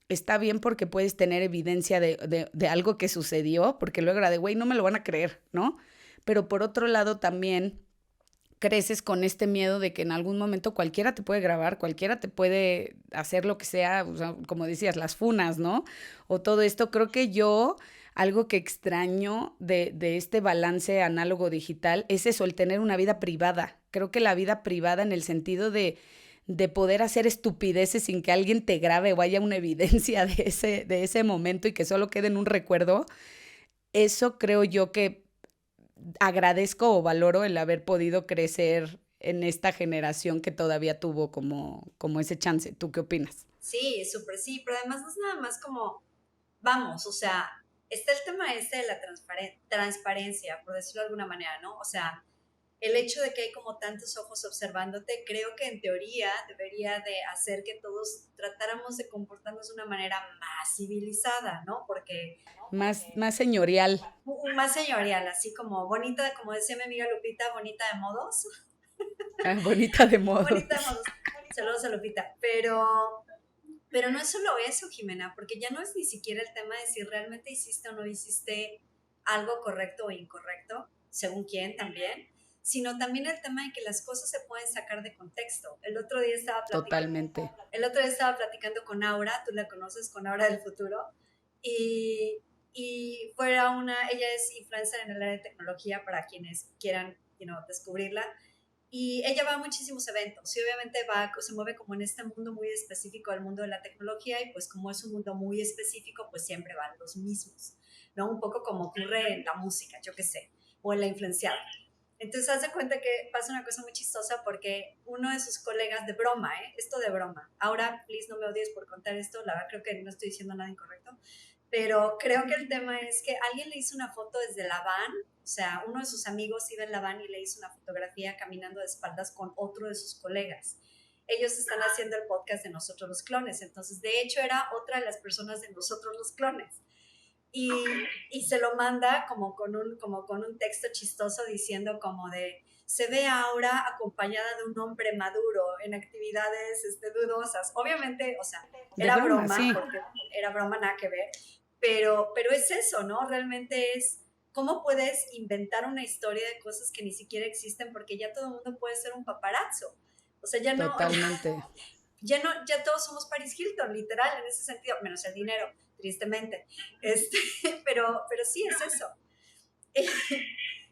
está bien porque puedes tener evidencia de algo que sucedió, porque luego era de, güey, no me lo van a creer, ¿no? Pero por otro lado también creces con este miedo de que en algún momento cualquiera te puede grabar, cualquiera te puede hacer lo que sea, o sea, como decías, las funas, ¿no? O todo esto, creo que algo que extraño de este balance análogo-digital es eso, el tener una vida privada. Creo que la vida privada en el sentido de poder hacer estupideces sin que alguien te grabe o haya una evidencia de ese momento y que solo quede en un recuerdo, eso creo yo que agradezco o valoro el haber podido crecer en esta generación que todavía tuvo como ese chance. ¿Tú qué opinas? Sí, súper sí, pero además no es nada más como, vamos, o sea, está el tema este de la transparencia, por decirlo de alguna manera, ¿no? O sea, el hecho de que hay como tantos ojos observándote, creo que en teoría debería de hacer que todos tratáramos de comportarnos de una manera más civilizada, ¿no? Porque Más señorial. más señorial, así como bonita, como decía mi amiga Lupita, bonita de modos, Ah, bonita de bonita de modos. modos, saludos a Lupita, pero no es solo eso, Jimena, porque ya no es ni siquiera el tema de si realmente hiciste o no hiciste algo correcto o incorrecto, según quién también, sino también el tema de que las cosas se pueden sacar de contexto. Totalmente. El otro día estaba platicando con Aura, tú la conoces, con Aura del futuro, y, ella es influencer en el área de tecnología para quienes quieran, descubrirla, y ella va a muchísimos eventos y obviamente se mueve como en este mundo muy específico, el mundo de la tecnología, y pues como es un mundo muy específico, pues siempre van los mismos, ¿no? Un poco como ocurre en la música, yo qué sé, o en la influenciada. Entonces, haz de cuenta que pasa una cosa muy chistosa porque uno de sus colegas, de broma, ¿eh? Esto de broma. Ahora, please, no me odies por contar esto, la verdad creo que no estoy diciendo nada incorrecto, pero creo que el tema es que alguien le hizo una foto desde la van, o sea, uno de sus amigos iba en la van y le hizo una fotografía caminando de espaldas con otro de sus colegas. Ellos están haciendo el podcast de Nosotros los Clones, entonces de hecho era otra de las personas de Nosotros los Clones. Y, y se lo manda como con un texto chistoso diciendo como de, se ve ahora acompañada de un hombre maduro en actividades dudosas. Obviamente, o sea, De era broma, broma, sí. porque era broma, nada que ver, pero es eso, ¿no? Realmente es cómo puedes inventar una historia de cosas que ni siquiera existen, porque ya todo el mundo puede ser un paparazzo. O sea, ya no, Totalmente. ya todos somos Paris Hilton, literal, en ese sentido, menos el dinero, tristemente. Este, pero sí es eso.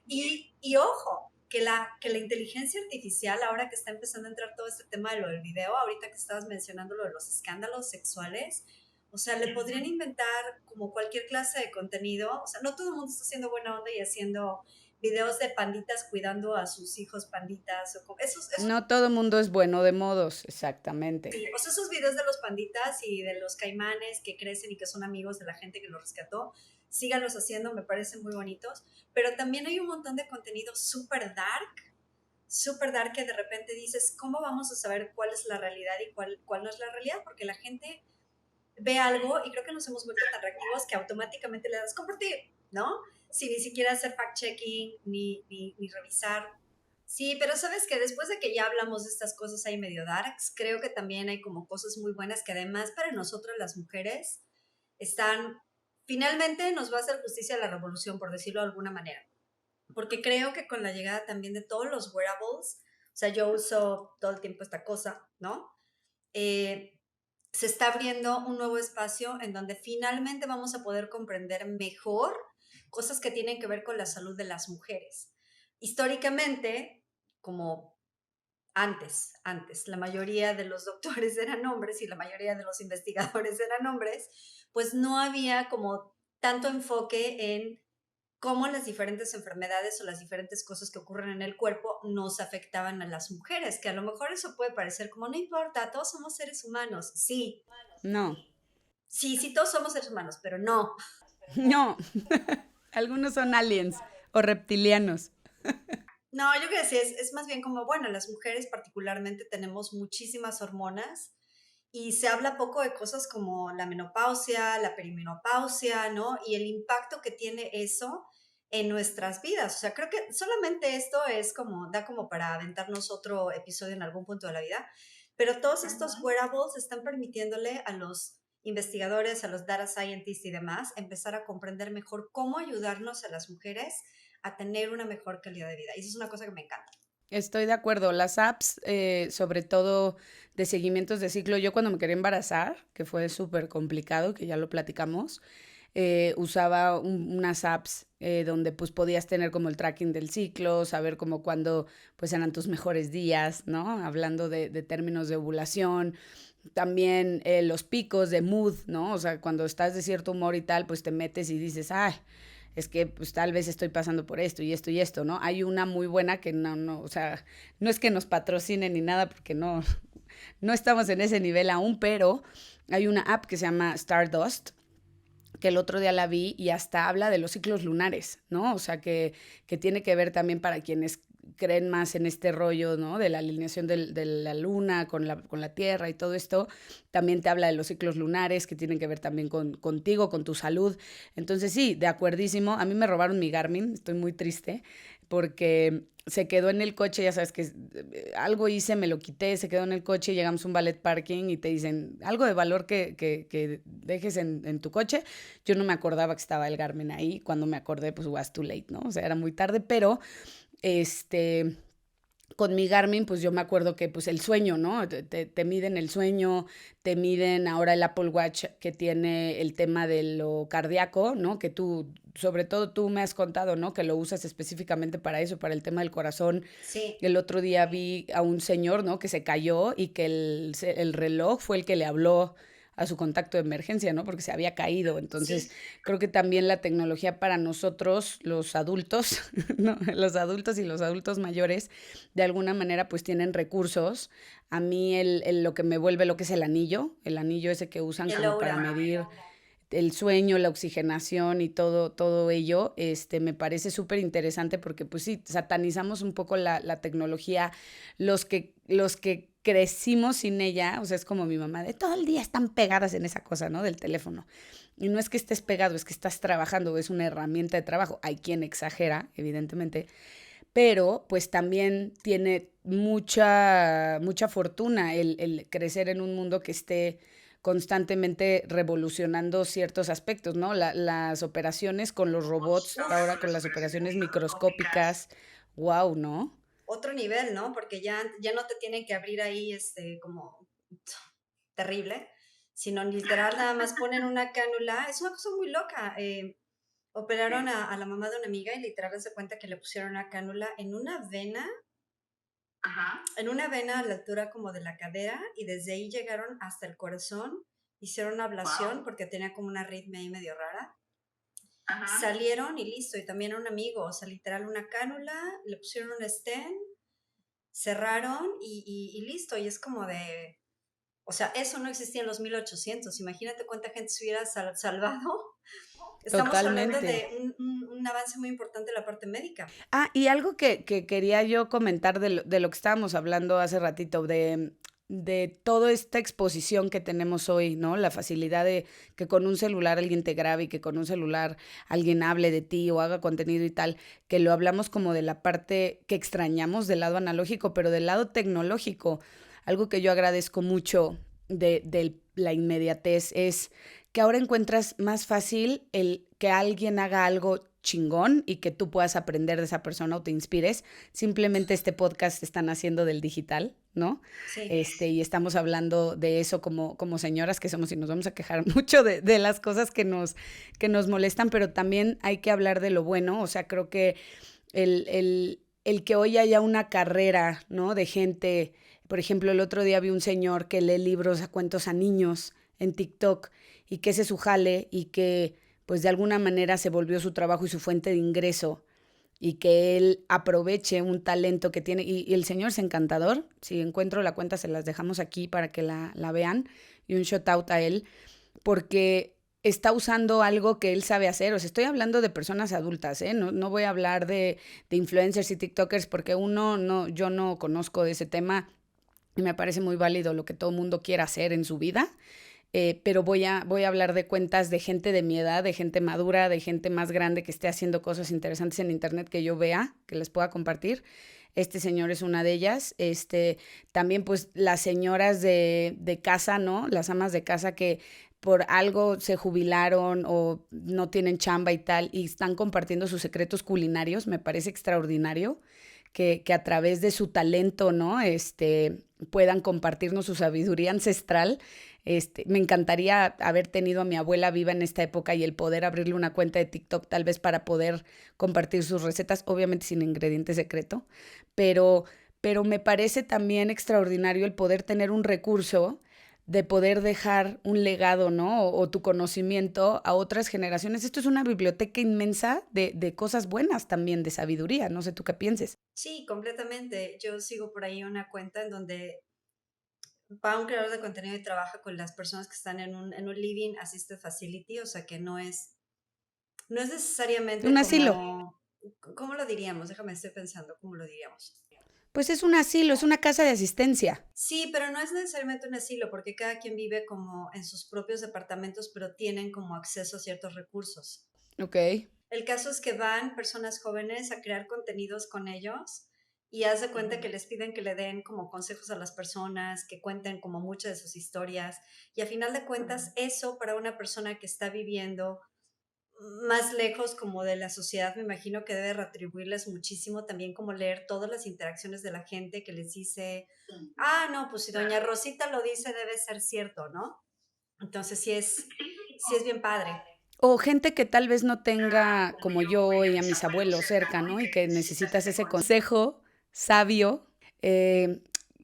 Y ojo, que la inteligencia artificial, ahora que está empezando a entrar todo este tema de lo del video, ahorita que estabas mencionando lo de los escándalos sexuales, o sea, le podrían inventar como cualquier clase de contenido. O sea, no todo el mundo está haciendo buena onda y haciendo videos de panditas cuidando a sus hijos panditas. No todo mundo es bueno de modos, exactamente. Sí, o sea, esos videos de los panditas y de los caimanes que crecen y que son amigos de la gente que los rescató, síganlos haciendo, me parecen muy bonitos. Pero también hay un montón de contenido súper dark, que de repente dices, ¿cómo vamos a saber cuál es la realidad y cuál no es la realidad? Porque la gente ve algo y creo que nos hemos vuelto tan reactivos que automáticamente le das compartir, ¿no? Sin ni siquiera hacer fact-checking ni revisar. Sí, pero sabes que después de que ya hablamos de estas cosas ahí medio darks, creo que también hay como cosas muy buenas que además para nosotras las mujeres están, finalmente nos va a hacer justicia la revolución, por decirlo de alguna manera. Porque creo que con la llegada también de todos los wearables, o sea, yo uso todo el tiempo esta cosa, ¿no? Eh, Se está abriendo un nuevo espacio en donde finalmente vamos a poder comprender mejor cosas que tienen que ver con la salud de las mujeres. Históricamente, como antes, la mayoría de los doctores eran hombres y la mayoría de los investigadores eran hombres, pues no había como tanto enfoque en cómo las diferentes enfermedades o las diferentes cosas que ocurren en el cuerpo nos afectaban a las mujeres, que a lo mejor eso puede parecer como, no importa, todos somos seres humanos. Sí, No, sí, sí, todos somos seres humanos, pero no. no. Algunos son aliens o reptilianos. No, yo creo que sí, es más bien como, bueno, las mujeres particularmente tenemos muchísimas hormonas y se habla poco de cosas como la menopausia, la perimenopausia, ¿no? Y el impacto que tiene eso en nuestras vidas. O sea, creo que solamente esto es como, da como para aventarnos otro episodio en algún punto de la vida, pero todos estos wearables están permitiéndole a los investigadores, a los data scientists y demás, empezar a comprender mejor cómo ayudarnos a las mujeres a tener una mejor calidad de vida. Y eso es una cosa que me encanta. Estoy de acuerdo. Las apps, sobre todo de seguimientos de ciclo, yo cuando me quería embarazar, que fue súper complicado, que ya lo platicamos, usaba unas apps donde pues podías tener como el tracking del ciclo, saber como cuándo pues eran tus mejores días, ¿no? Hablando de términos de ovulación. También los picos de mood, ¿no? O sea, cuando estás de cierto humor y tal, pues te metes y dices, ay, es que pues tal vez estoy pasando por esto y esto, ¿no? Hay una muy buena que no, o sea, no es que nos patrocinen ni nada porque no estamos en ese nivel aún, pero hay una app que se llama Stardust, que el otro día la vi y hasta habla de los ciclos lunares, ¿no? O sea, que tiene que ver también para quienes creen más en este rollo, ¿no? De la alineación de la luna con la tierra y todo esto. También te habla de los ciclos lunares que tienen que ver también contigo, con tu salud. Entonces sí, de acuerdísimo. A mí me robaron mi Garmin, estoy muy triste porque se quedó en el coche, ya sabes que algo hice, me lo quité, se quedó en el coche, llegamos a un valet parking y te dicen algo de valor que dejes en tu coche. Yo no me acordaba que estaba el Garmin ahí, cuando me acordé pues was too late, ¿no? O sea, era muy tarde, pero este, con mi Garmin, pues yo me acuerdo que pues el sueño, ¿no? Te miden el sueño, te miden ahora el Apple Watch que tiene el tema de lo cardíaco, ¿no? Que tú, sobre todo tú me has contado, ¿no? Que lo usas específicamente para eso, para el tema del corazón. Sí, El otro día vi a un señor, ¿no? Que se cayó y que el reloj fue el que le habló a su contacto de emergencia, ¿no? Porque se había caído. Entonces, sí. creo que también la tecnología para nosotros, los adultos, ¿no? Los adultos y los adultos mayores, de alguna manera, pues tienen recursos. A mí lo que me vuelve lo que es el anillo ese que usan El como para aura. medir el sueño, la oxigenación y todo ello, me parece súper interesante porque pues sí, satanizamos un poco la tecnología, los que crecimos sin ella, o sea, es como mi mamá, de todo el día están pegadas en esa cosa, ¿no? Del teléfono. Y no es que estés pegado, es que estás trabajando, es una herramienta de trabajo. Hay quien exagera, evidentemente, pero pues también tiene mucha fortuna el crecer en un mundo que esté constantemente revolucionando ciertos aspectos, ¿no? Las operaciones con los robots, ahora con las operaciones microscópicas, wow, ¿no? Otro nivel, ¿no? Porque ya no te tienen que abrir ahí como terrible, sino literal nada más ponen una cánula. Es una cosa muy loca. Operaron a la mamá de una amiga y literal se cuenta que le pusieron una cánula en una vena a la altura como de la cadera y desde ahí llegaron hasta el corazón, hicieron una ablación porque tenía como una arritmia ahí medio rara. Salieron y listo, y también a un amigo, o sea, literal una cánula, le pusieron un stent, cerraron y listo, y es como de, o sea, eso no existía en los 1800, imagínate cuánta gente se hubiera salvado. Estamos hablando Totalmente. de un avance muy importante en la parte médica. Ah, y algo que quería yo comentar de lo que estábamos hablando hace ratito, de toda esta exposición que tenemos hoy, ¿no? La facilidad de que con un celular alguien te grabe y que con un celular alguien hable de ti o haga contenido y tal, que lo hablamos como de la parte que extrañamos del lado analógico, pero del lado tecnológico. Algo que yo agradezco mucho de la inmediatez es que ahora encuentras más fácil el que alguien haga algo chingón y que tú puedas aprender de esa persona o te inspires. Simplemente este podcast están haciendo del digital, ¿no? Sí. Y estamos hablando de eso como señoras que somos y nos vamos a quejar mucho de las cosas que nos molestan, pero también hay que hablar de lo bueno. O sea, creo que el que hoy haya una carrera, ¿no? De gente, por ejemplo, el otro día vi un señor que lee libros a cuentos a niños en TikTok y que ese es su jale y que pues de alguna manera se volvió su trabajo y su fuente de ingreso y que él aproveche un talento que tiene. Y el señor es encantador. Si encuentro la cuenta, se las dejamos aquí para que la vean. Y un shout out a él, porque está usando algo que él sabe hacer. O sea, estoy hablando de personas adultas, ¿eh? No voy a hablar de influencers y TikTokers porque yo no conozco de ese tema y me parece muy válido lo que todo el mundo quiera hacer en su vida. Pero voy a hablar de cuentas de gente de mi edad, de gente madura, de gente más grande que esté haciendo cosas interesantes en internet que yo vea, que les pueda compartir. Este señor es una de ellas. También pues las señoras de casa, ¿no? Las amas de casa que por algo se jubilaron o no tienen chamba y tal, y están compartiendo sus secretos culinarios. Me parece extraordinario que a través de su talento, ¿no? Puedan compartirnos su sabiduría ancestral. Me encantaría haber tenido a mi abuela viva en esta época y el poder abrirle una cuenta de TikTok tal vez para poder compartir sus recetas, obviamente sin ingrediente secreto, pero, pero me parece también extraordinario el poder tener un recurso de poder dejar un legado, ¿no? O tu conocimiento a otras generaciones. Esto es una biblioteca inmensa de cosas buenas también, de sabiduría. No sé tú qué pienses. Sí, completamente. Yo sigo por ahí una cuenta en donde va un creador de contenido y trabaja con las personas que están en un living assisted facility, o sea que no es necesariamente Un asilo. como, ¿cómo lo diríamos? Déjame, estoy pensando, ¿cómo lo diríamos? Pues es un asilo, es una casa de asistencia. Sí, pero no es necesariamente un asilo, porque cada quien vive como en sus propios departamentos, pero tienen como acceso a ciertos recursos. Ok. El caso es que van personas jóvenes a crear contenidos con ellos y haz de cuenta que les piden que le den como consejos a las personas, que cuenten como muchas de sus historias y a final de cuentas eso para una persona que está viviendo más lejos como de la sociedad, me imagino que debe retribuirles muchísimo también como leer todas las interacciones de la gente que les dice, ah, no, pues si doña Rosita lo dice debe ser cierto, ¿no? Entonces sí es bien padre. O gente que tal vez no tenga, como yo y a mis abuelos cerca, ¿no? Y que necesitas ese consejo sabio, eh,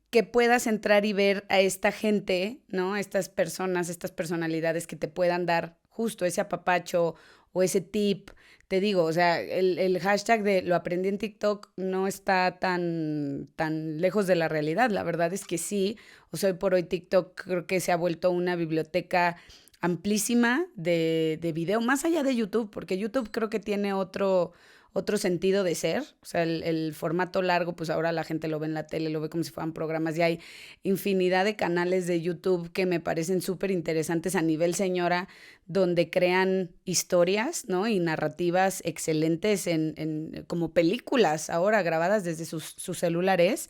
que puedas entrar y ver a esta gente, ¿no? Estas personas, estas personalidades que te puedan dar justo ese apapacho o ese tip. Te digo, o sea, el hashtag de lo aprendí en TikTok no está tan lejos de la realidad. La verdad es que sí. O sea, hoy por hoy TikTok creo que se ha vuelto una biblioteca amplísima de video, más allá de YouTube, porque YouTube creo que tiene otro sentido de ser. O sea, el formato largo, pues ahora la gente lo ve en la tele, lo ve como si fueran programas. Y hay infinidad de canales de YouTube que me parecen súper interesantes a nivel señora, donde crean historias, ¿no? Y narrativas excelentes como películas ahora grabadas desde sus celulares.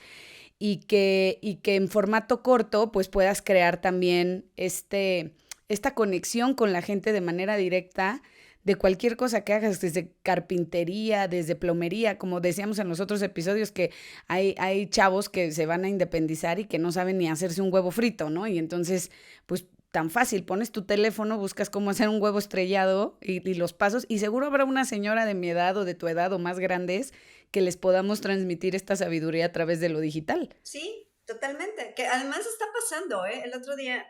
Y que en formato corto, pues puedas crear también esta conexión con la gente de manera directa de cualquier cosa que hagas, desde carpintería, desde plomería, como decíamos en los otros episodios, que hay chavos que se van a independizar y que no saben ni hacerse un huevo frito, ¿no? Y entonces, pues tan fácil, pones tu teléfono, buscas cómo hacer un huevo estrellado y los pasos, y seguro habrá una señora de mi edad o de tu edad o más grandes que les podamos transmitir esta sabiduría a través de lo digital. Sí, totalmente. Que además está pasando, ¿eh? El otro día,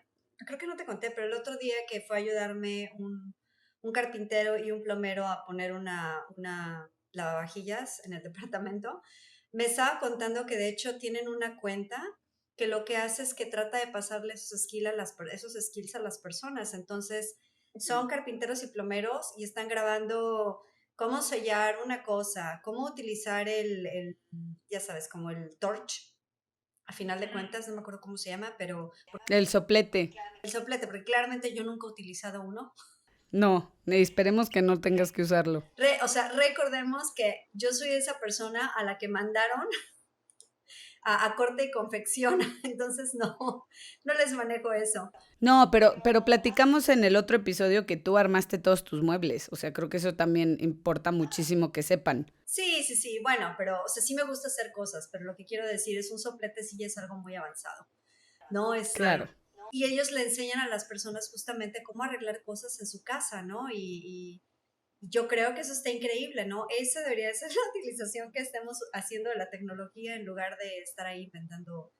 creo que no te conté, pero el otro día que fue a ayudarme un carpintero y un plomero a poner una lavavajillas en el departamento, me estaba contando que de hecho tienen una cuenta que lo que hace es que trata de pasarle esos skills a las personas. Entonces, son carpinteros y plomeros y están grabando cómo sellar una cosa, cómo utilizar ya sabes, como el torch a final de cuentas, no me acuerdo cómo se llama, pero El soplete. el soplete, porque claramente yo nunca he utilizado uno. No, esperemos que no tengas que usarlo. O sea, recordemos que yo soy esa persona a la que mandaron a corte y confección, entonces no les manejo eso. No, pero platicamos en el otro episodio que tú armaste todos tus muebles. O sea, creo que eso también importa muchísimo que sepan. Sí, sí, sí, bueno, pero, o sea, sí me gusta hacer cosas, pero lo que quiero decir es un soplete sí ya es algo muy avanzado, ¿no? Claro. Y ellos le enseñan a las personas justamente cómo arreglar cosas en su casa, ¿no? Y yo creo que eso está increíble, ¿no? Esa debería ser la utilización que estemos haciendo de la tecnología en lugar de estar ahí inventando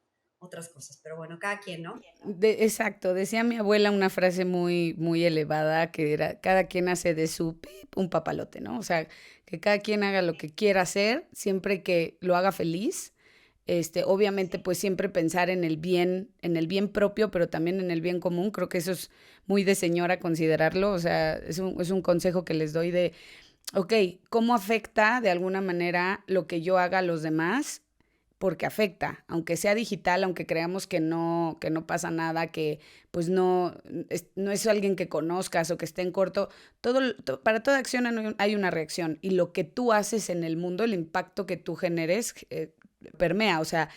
otras cosas. Pero bueno, cada quien, ¿no? Exacto, decía mi abuela una frase muy, muy elevada que era, cada quien hace de su pip un papalote, ¿no? O sea, que cada quien haga lo que quiera hacer, siempre que lo haga feliz. Obviamente, pues siempre pensar en el bien propio, pero también en el bien común. Creo que eso es muy de señora considerarlo. O sea, es un consejo que les doy de, ok, ¿cómo afecta de alguna manera lo que yo haga a los demás? Porque afecta, aunque sea digital, aunque creamos que no pasa nada, que pues no es alguien que conozcas o que esté en corto, para toda acción hay una reacción y lo que tú haces en el mundo, el impacto que tú generes, permea, o sea,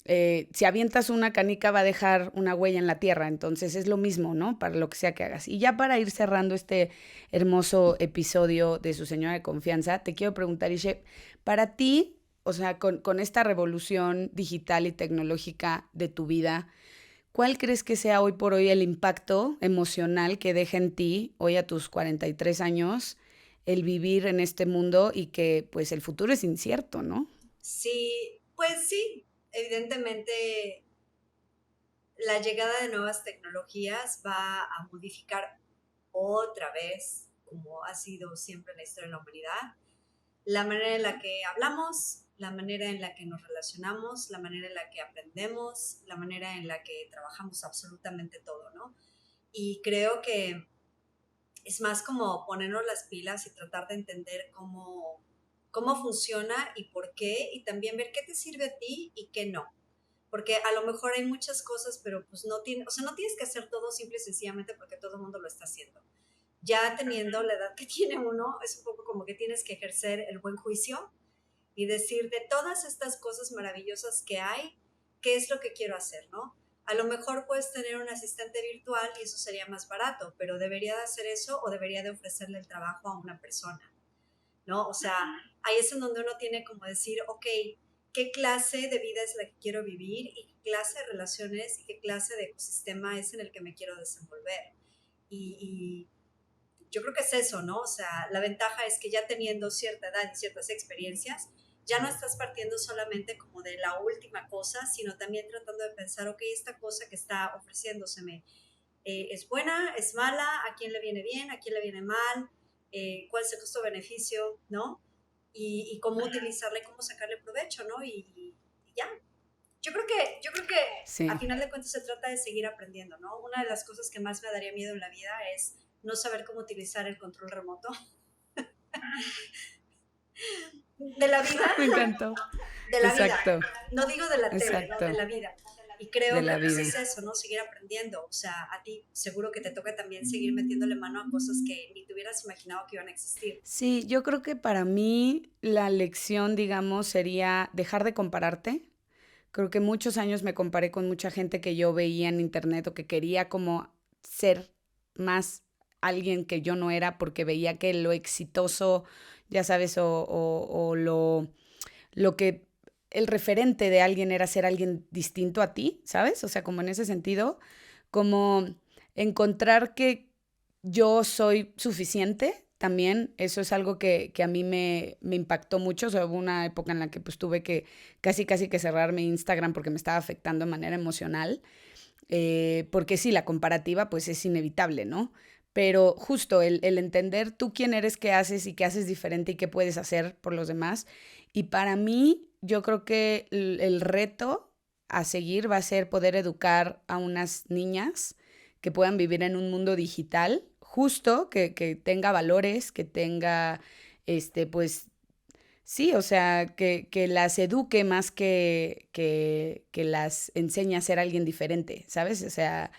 si avientas una canica va a dejar una huella en la tierra, entonces es lo mismo, ¿no? Para lo que sea que hagas. Y ya para ir cerrando este hermoso episodio de Su Señora de Confianza, te quiero preguntar, Ishe, para ti, o sea, con esta revolución digital y tecnológica de tu vida, ¿cuál crees que sea hoy por hoy el impacto emocional que deja en ti, hoy a tus 43 años, el vivir en este mundo y que pues el futuro es incierto, ¿no? Sí, pues sí, evidentemente la llegada de nuevas tecnologías va a modificar otra vez, como ha sido siempre en la historia de la humanidad, la manera en la que hablamos, la manera en la que nos relacionamos, la manera en la que aprendemos, la manera en la que trabajamos absolutamente todo, ¿no? Y creo que es más como ponernos las pilas y tratar de entender cómo funciona y por qué, y también ver qué te sirve a ti y qué no. Porque a lo mejor hay muchas cosas, pero pues no, o sea, no tienes que hacer todo simple y sencillamente porque todo el mundo lo está haciendo. Ya teniendo la edad que tiene uno, es un poco como que tienes que ejercer el buen juicio y decir de todas estas cosas maravillosas que hay, ¿qué es lo que quiero hacer, no? A lo mejor puedes tener un asistente virtual y eso sería más barato, pero debería de hacer eso o debería de ofrecerle el trabajo a una persona, ¿no? O sea, ahí es en donde uno tiene como decir, ok, ¿qué clase de vida es la que quiero vivir y qué clase de relaciones y qué clase de ecosistema es en el que me quiero desenvolver? Y yo creo que es eso, ¿no? O sea, la ventaja es que ya teniendo cierta edad y ciertas experiencias, ya no estás partiendo solamente como de la última cosa, sino también tratando de pensar, ok, esta cosa que está ofreciéndoseme, ¿es buena? ¿Es mala? ¿A quién le viene bien? ¿A quién le viene mal? ¿Cuál es el costo-beneficio? ¿No? Y cómo utilizarla y cómo sacarle provecho, ¿no? Y ya. Yo creo que a Sí. final de cuentas se trata de seguir aprendiendo, ¿no? Una de las cosas que más me daría miedo en la vida es no saber cómo utilizar el control remoto de la vida, Me encantó. de la vida. Exacto, No digo de la tele, no, de exacto, la vida. Y de creo que la pues vida. es eso, ¿no? Seguir aprendiendo. O sea, a ti seguro que te toca también seguir metiéndole mano a cosas que ni te hubieras imaginado que iban a existir. Sí, yo creo que para mí la lección, digamos, sería dejar de compararte. Creo que muchos años me comparé con mucha gente que yo veía en internet o que quería como ser más alguien que yo no era porque veía que lo exitoso, ya sabes, o lo que el referente de alguien era ser alguien distinto a ti, ¿sabes? O sea, como en ese sentido, como encontrar que yo soy suficiente también, eso es algo que a mí me impactó mucho. O sea, hubo una época en la que pues tuve que casi que cerrar mi Instagram porque me estaba afectando de manera emocional, porque sí, la comparativa pues es inevitable, ¿no? Pero justo el entender tú quién eres, qué haces y qué haces diferente y qué puedes hacer por los demás. Y para mí, yo creo que el reto a seguir va a ser poder educar a unas niñas que puedan vivir en un mundo digital, justo, que tenga valores, que tenga, pues, sí, o sea, que las eduque más que las enseñe a ser alguien diferente, ¿sabes? O sea,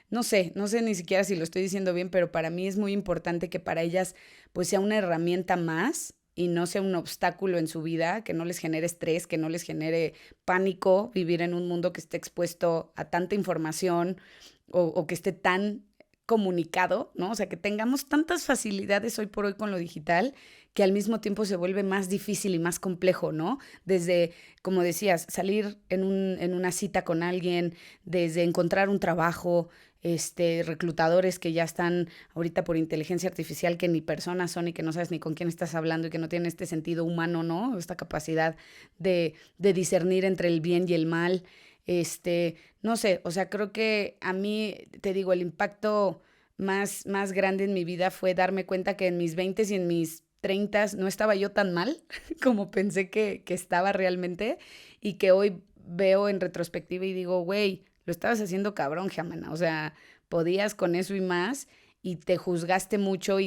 no sé ni siquiera si lo estoy diciendo bien, pero para mí es muy importante que para ellas pues sea una herramienta más y no sea un obstáculo en su vida, que no les genere estrés, que no les genere pánico vivir en un mundo que esté expuesto a tanta información o que esté tan comunicado, ¿no? O sea, que tengamos tantas facilidades hoy por hoy con lo digital que al mismo tiempo se vuelve más difícil y más complejo, ¿no? Desde, como decías, salir en una cita con alguien, desde encontrar un trabajo, reclutadores que ya están ahorita por inteligencia artificial que ni personas son y que no sabes ni con quién estás hablando y que no tienen este sentido humano, ¿no? Esta capacidad de discernir entre el bien y el mal. No sé, o sea, creo que a mí, te digo, el impacto más grande en mi vida fue darme cuenta que en mis 20 y en mis 30 no estaba yo tan mal como pensé que estaba realmente y que hoy veo en retrospectiva y digo, güey, lo estabas haciendo cabrón, Jamana, o sea, podías con eso y más y te juzgaste mucho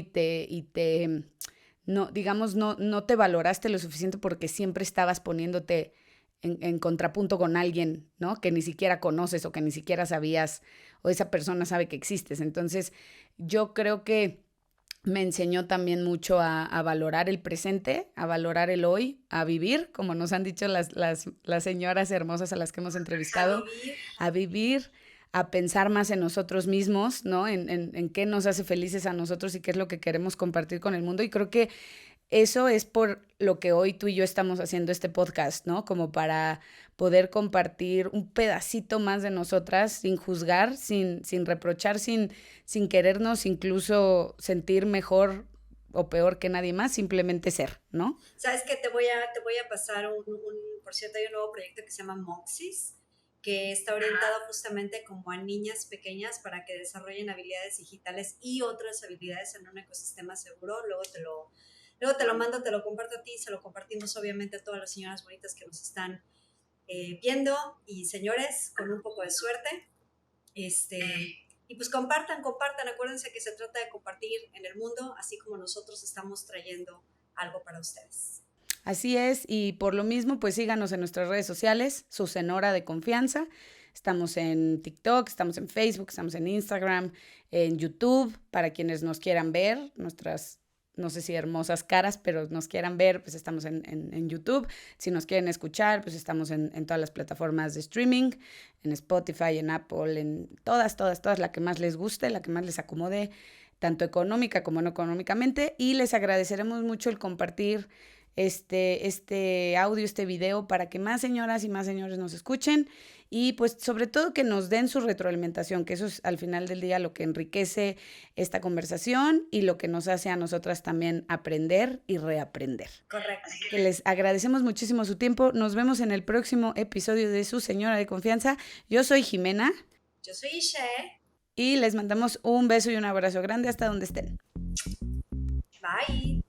no, digamos, no te valoraste lo suficiente porque siempre estabas poniéndote en contrapunto con alguien, ¿no? Que ni siquiera conoces o que ni siquiera sabías o esa persona sabe que existes. Entonces, yo creo que me enseñó también mucho a valorar el presente, a valorar el hoy, a vivir, como nos han dicho las señoras hermosas a las que hemos A entrevistado, vivir. a vivir, a pensar más en nosotros mismos, ¿no? En qué nos hace felices a nosotros y qué es lo que queremos compartir con el mundo. Y creo que eso es por lo que hoy tú y yo estamos haciendo este podcast, ¿no? Como para poder compartir un pedacito más de nosotras sin juzgar, sin reprochar, sin querernos incluso sentir mejor o peor que nadie más, simplemente ser, ¿no? ¿Sabes qué? Te voy a pasar por cierto, hay un nuevo proyecto que se llama Moxis, que está orientado justamente como a niñas pequeñas para que desarrollen habilidades digitales y otras habilidades en un ecosistema seguro. Luego te lo mando, te lo comparto a ti, se lo compartimos obviamente a todas las señoras bonitas que nos están viendo y señores, con un poco de suerte. Y pues compartan, acuérdense que se trata de compartir en el mundo, así como nosotros estamos trayendo algo para ustedes. Así es, y por lo mismo, pues síganos en nuestras redes sociales, su Cenora de confianza. Estamos en TikTok, estamos en Facebook, estamos en Instagram, en YouTube, para quienes nos quieran ver, nuestras, no sé si hermosas caras, pero nos quieran ver, pues estamos en YouTube. Si nos quieren escuchar, pues estamos en todas las plataformas de streaming, en Spotify, en Apple, en todas, la que más les guste, la que más les acomode, tanto económica como no económicamente. Y les agradeceremos mucho el compartir este audio, este video, para que más señoras y más señores nos escuchen y pues sobre todo que nos den su retroalimentación, que eso es al final del día lo que enriquece esta conversación y lo que nos hace a nosotras también aprender y reaprender. Correcto. Así que les agradecemos muchísimo su tiempo. Nos vemos en el próximo episodio de Su Señora de Confianza. Yo soy Jimena. Yo soy Ishe. Y les mandamos un beso y un abrazo grande hasta donde estén. Bye.